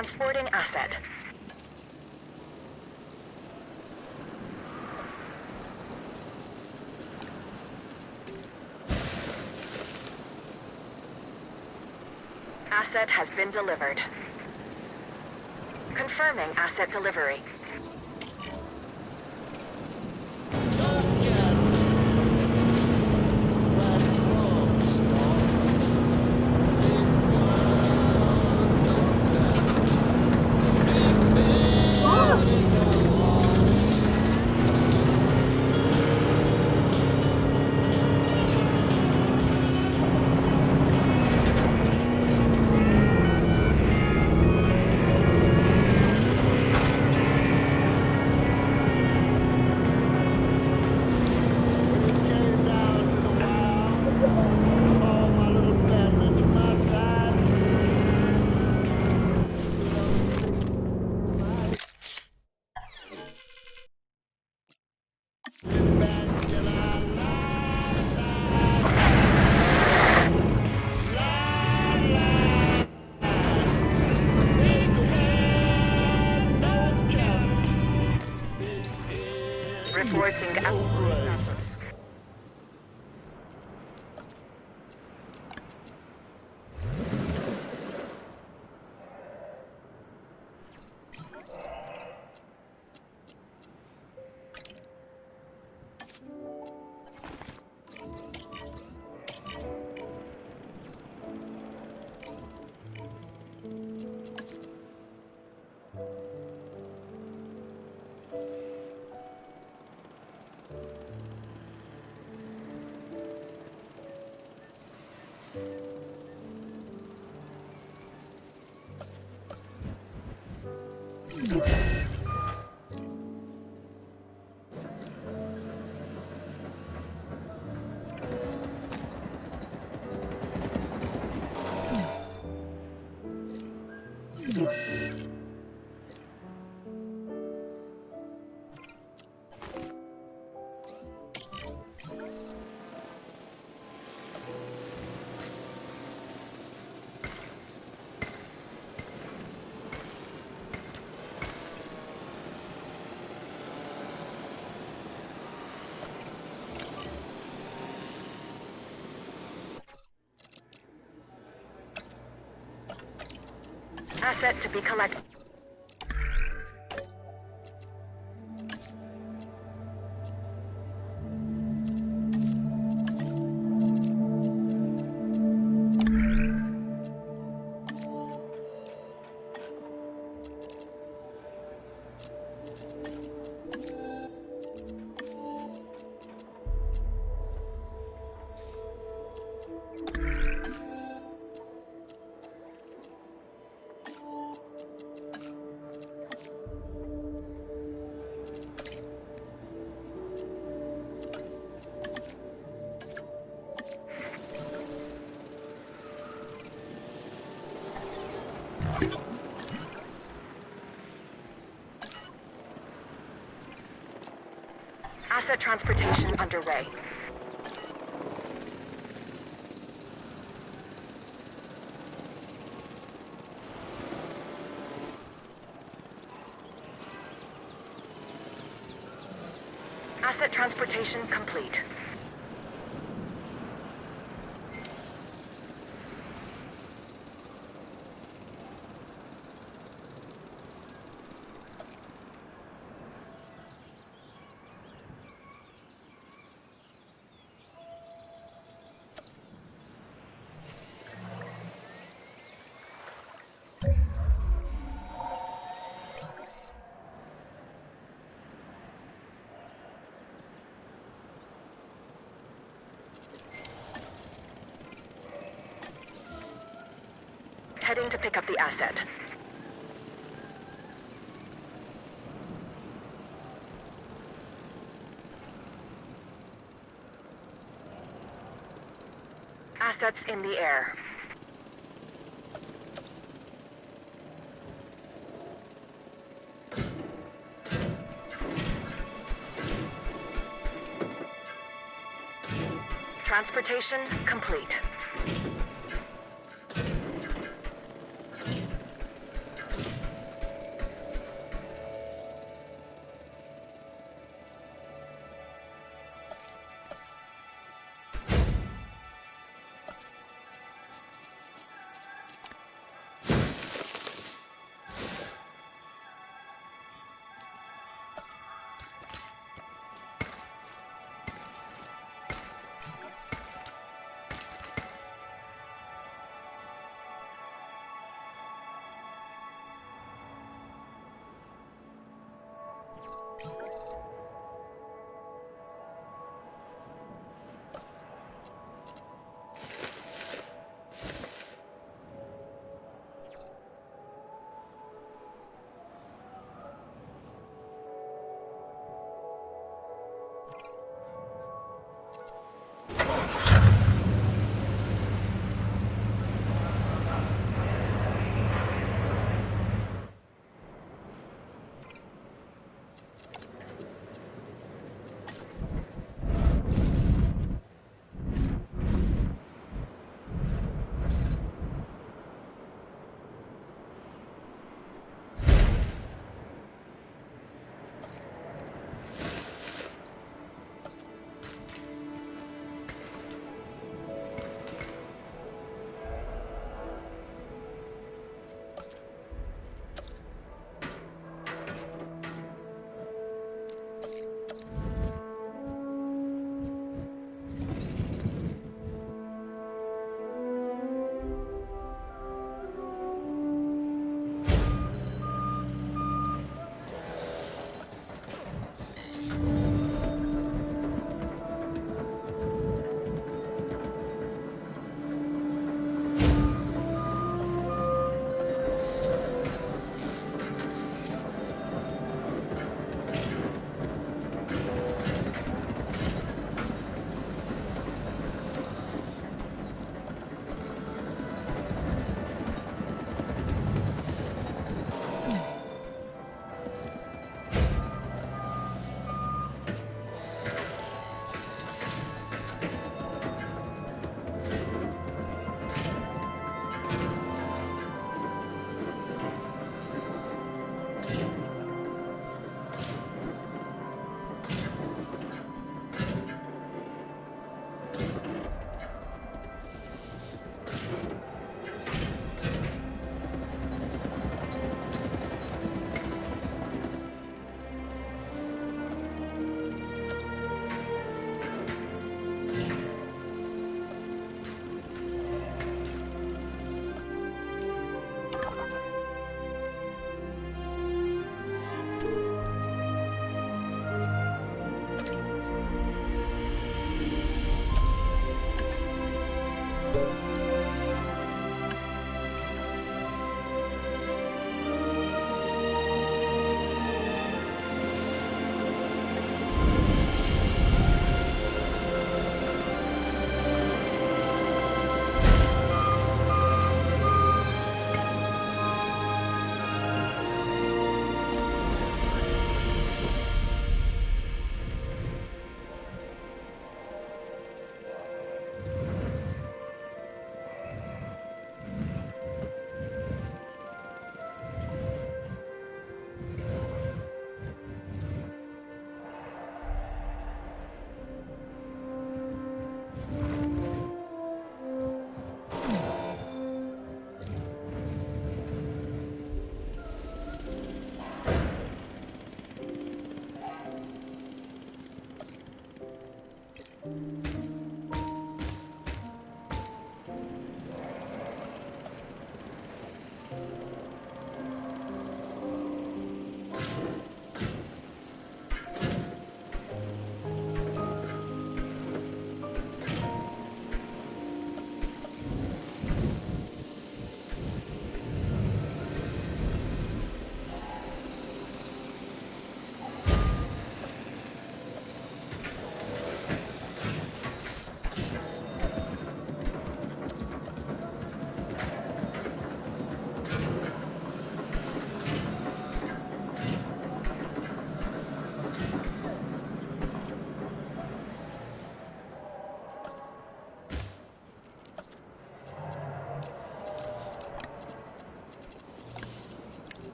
[SPEAKER 6] Transporting asset. Asset has been delivered. Confirming asset delivery. Reporting status. Asset to be collected. Asset transportation underway. Asset transportation complete. Heading to pick up the asset. Assets in the air. Transportation complete.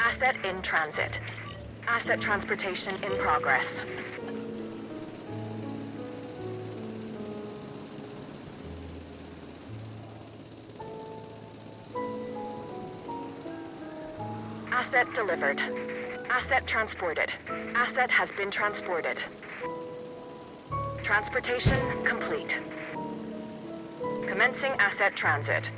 [SPEAKER 6] Asset in transit. Asset transportation in progress. Asset delivered. Asset transported. Asset has been transported. Transportation complete. Commencing asset transit.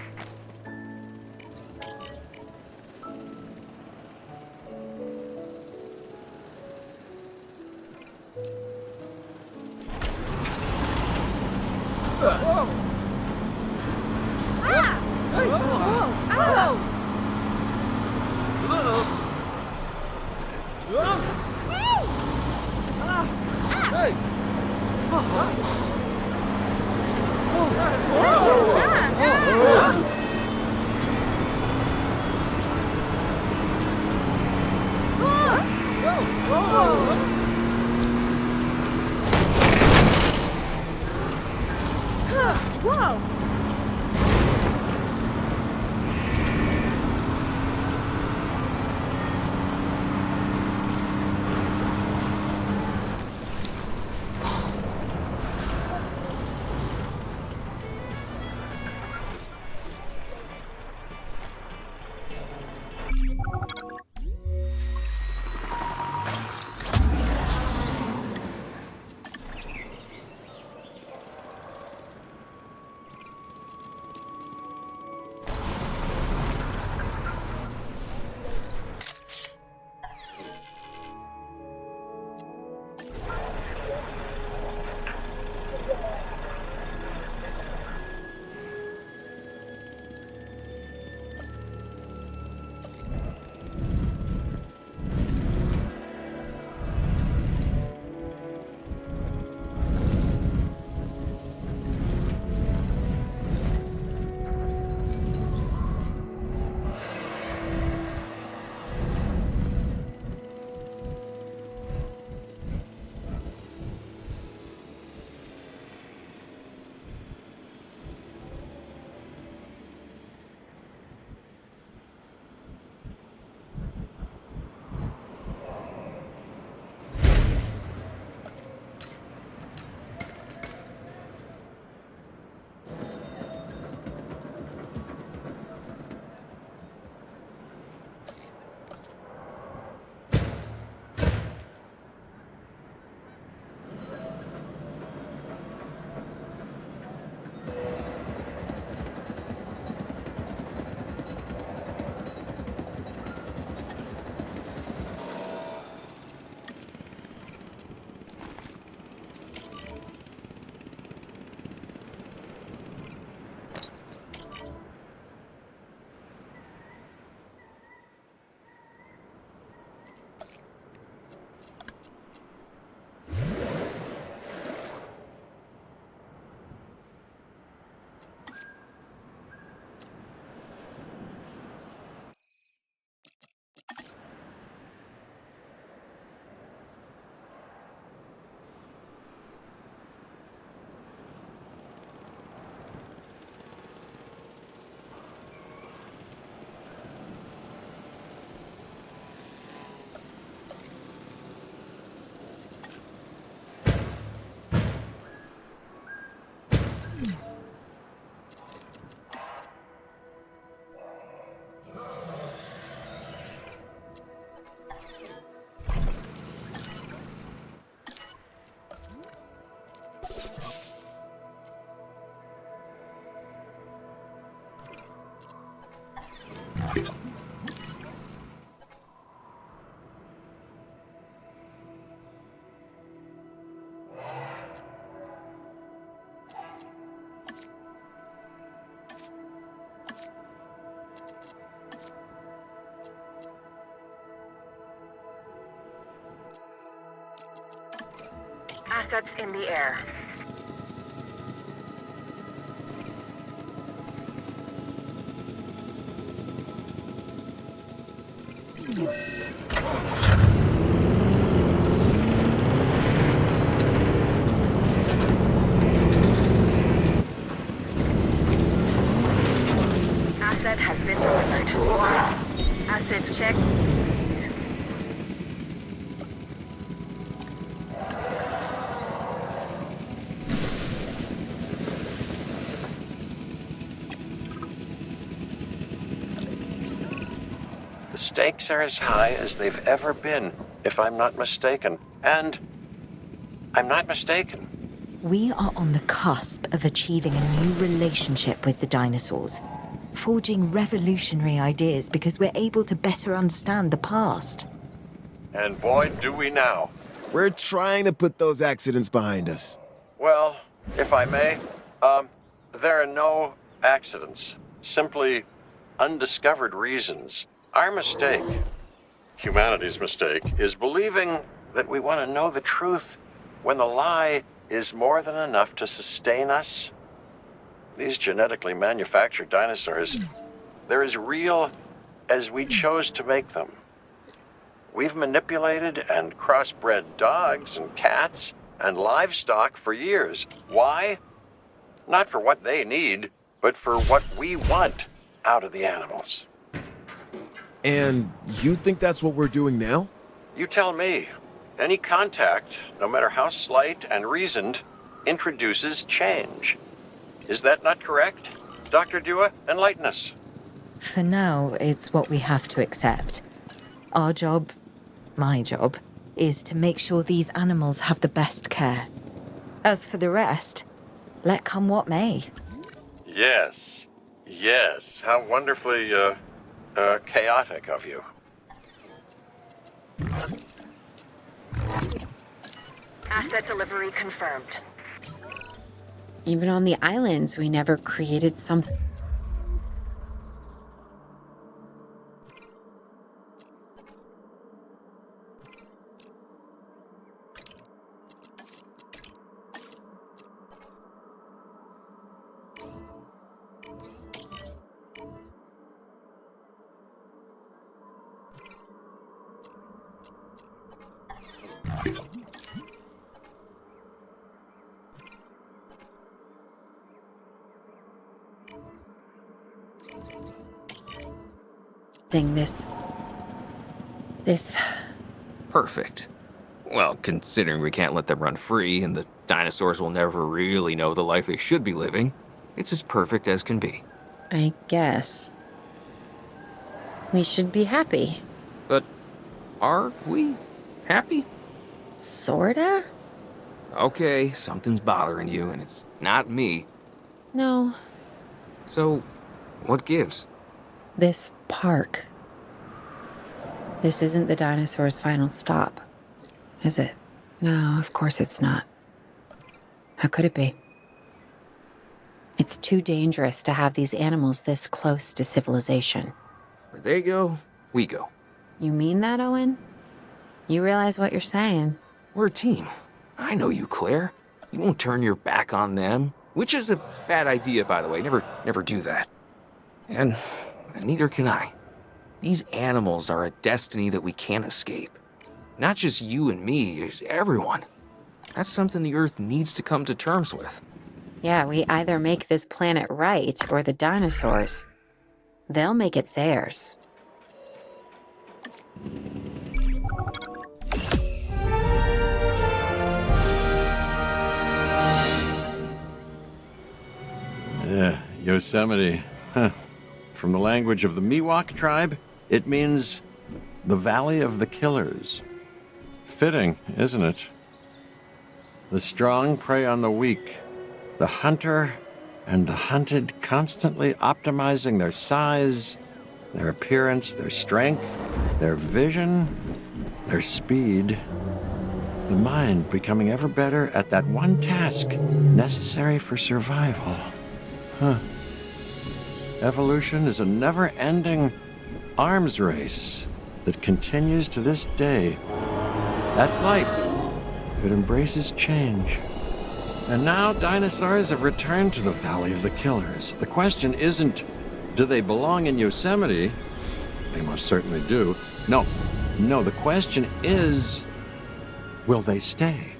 [SPEAKER 6] Assets in the air. Asset has been delivered. Asset check.
[SPEAKER 1] The stakes are as high as they've ever been, if I'm not mistaken. And I'm not mistaken.
[SPEAKER 7] We are on the cusp of achieving a new relationship with the dinosaurs, forging revolutionary ideas because we're able to better understand the past.
[SPEAKER 1] And boy, do we now.
[SPEAKER 11] We're trying to put those accidents behind us.
[SPEAKER 1] Well, if I may, there are no accidents. Simply undiscovered reasons. Our mistake, humanity's mistake, is believing that we want to know the truth when the lie is more than enough to sustain us. These genetically manufactured dinosaurs, they're as real as we chose to make them. We've manipulated and crossbred dogs and cats and livestock for years. Why? Not for what they need, but for what we want out of the animals.
[SPEAKER 11] And you think that's what we're doing now?
[SPEAKER 1] You tell me. Any contact, no matter how slight and reasoned, introduces change. Is that not correct? Dr. Dua, enlighten us.
[SPEAKER 7] For now, it's what we have to accept. Our job, my job, is to make sure these animals have the best care. As for the rest, let come what may.
[SPEAKER 1] Yes. Yes. How wonderfully, chaotic of you.
[SPEAKER 6] Asset delivery confirmed.
[SPEAKER 3] Even on the islands, we never created something. This.
[SPEAKER 4] Perfect. Well, considering we can't let them run free and the dinosaurs will never really know the life they should be living, it's as perfect as can be.
[SPEAKER 3] I guess. We should be happy.
[SPEAKER 4] But are we happy?
[SPEAKER 3] Sorta?
[SPEAKER 4] Okay, something's bothering you, and it's not me.
[SPEAKER 3] No.
[SPEAKER 4] So, what gives?
[SPEAKER 3] This park. This isn't the dinosaurs' final stop, is it? No, of course it's not. How could it be? It's too dangerous to have these animals this close to civilization.
[SPEAKER 4] Where they go, we go.
[SPEAKER 3] You mean that, Owen? You realize what you're saying?
[SPEAKER 4] We're a team. I know you, Claire. You won't turn your back on them. Which is a bad idea, by the way. Never do that. And neither can I. These animals are a destiny that we can't escape. Not just you and me, everyone. That's something the Earth needs to come to terms with.
[SPEAKER 3] Yeah, we either make this planet right or the dinosaurs. They'll make it theirs.
[SPEAKER 1] Yeah, Yosemite. Huh. From the language of the Miwok tribe, it means the Valley of the Killers. Fitting, isn't it? The strong prey on the weak, the hunter and the hunted constantly optimizing their size, their appearance, their strength, their vision, their speed. The mind becoming ever better at that one task necessary for survival. Evolution is a never-ending arms race that continues to this day. That's life. It embraces change. And now dinosaurs have returned to the Valley of the Killers. The question isn't, do they belong in Yosemite? They most certainly do. No, the question is, will they stay?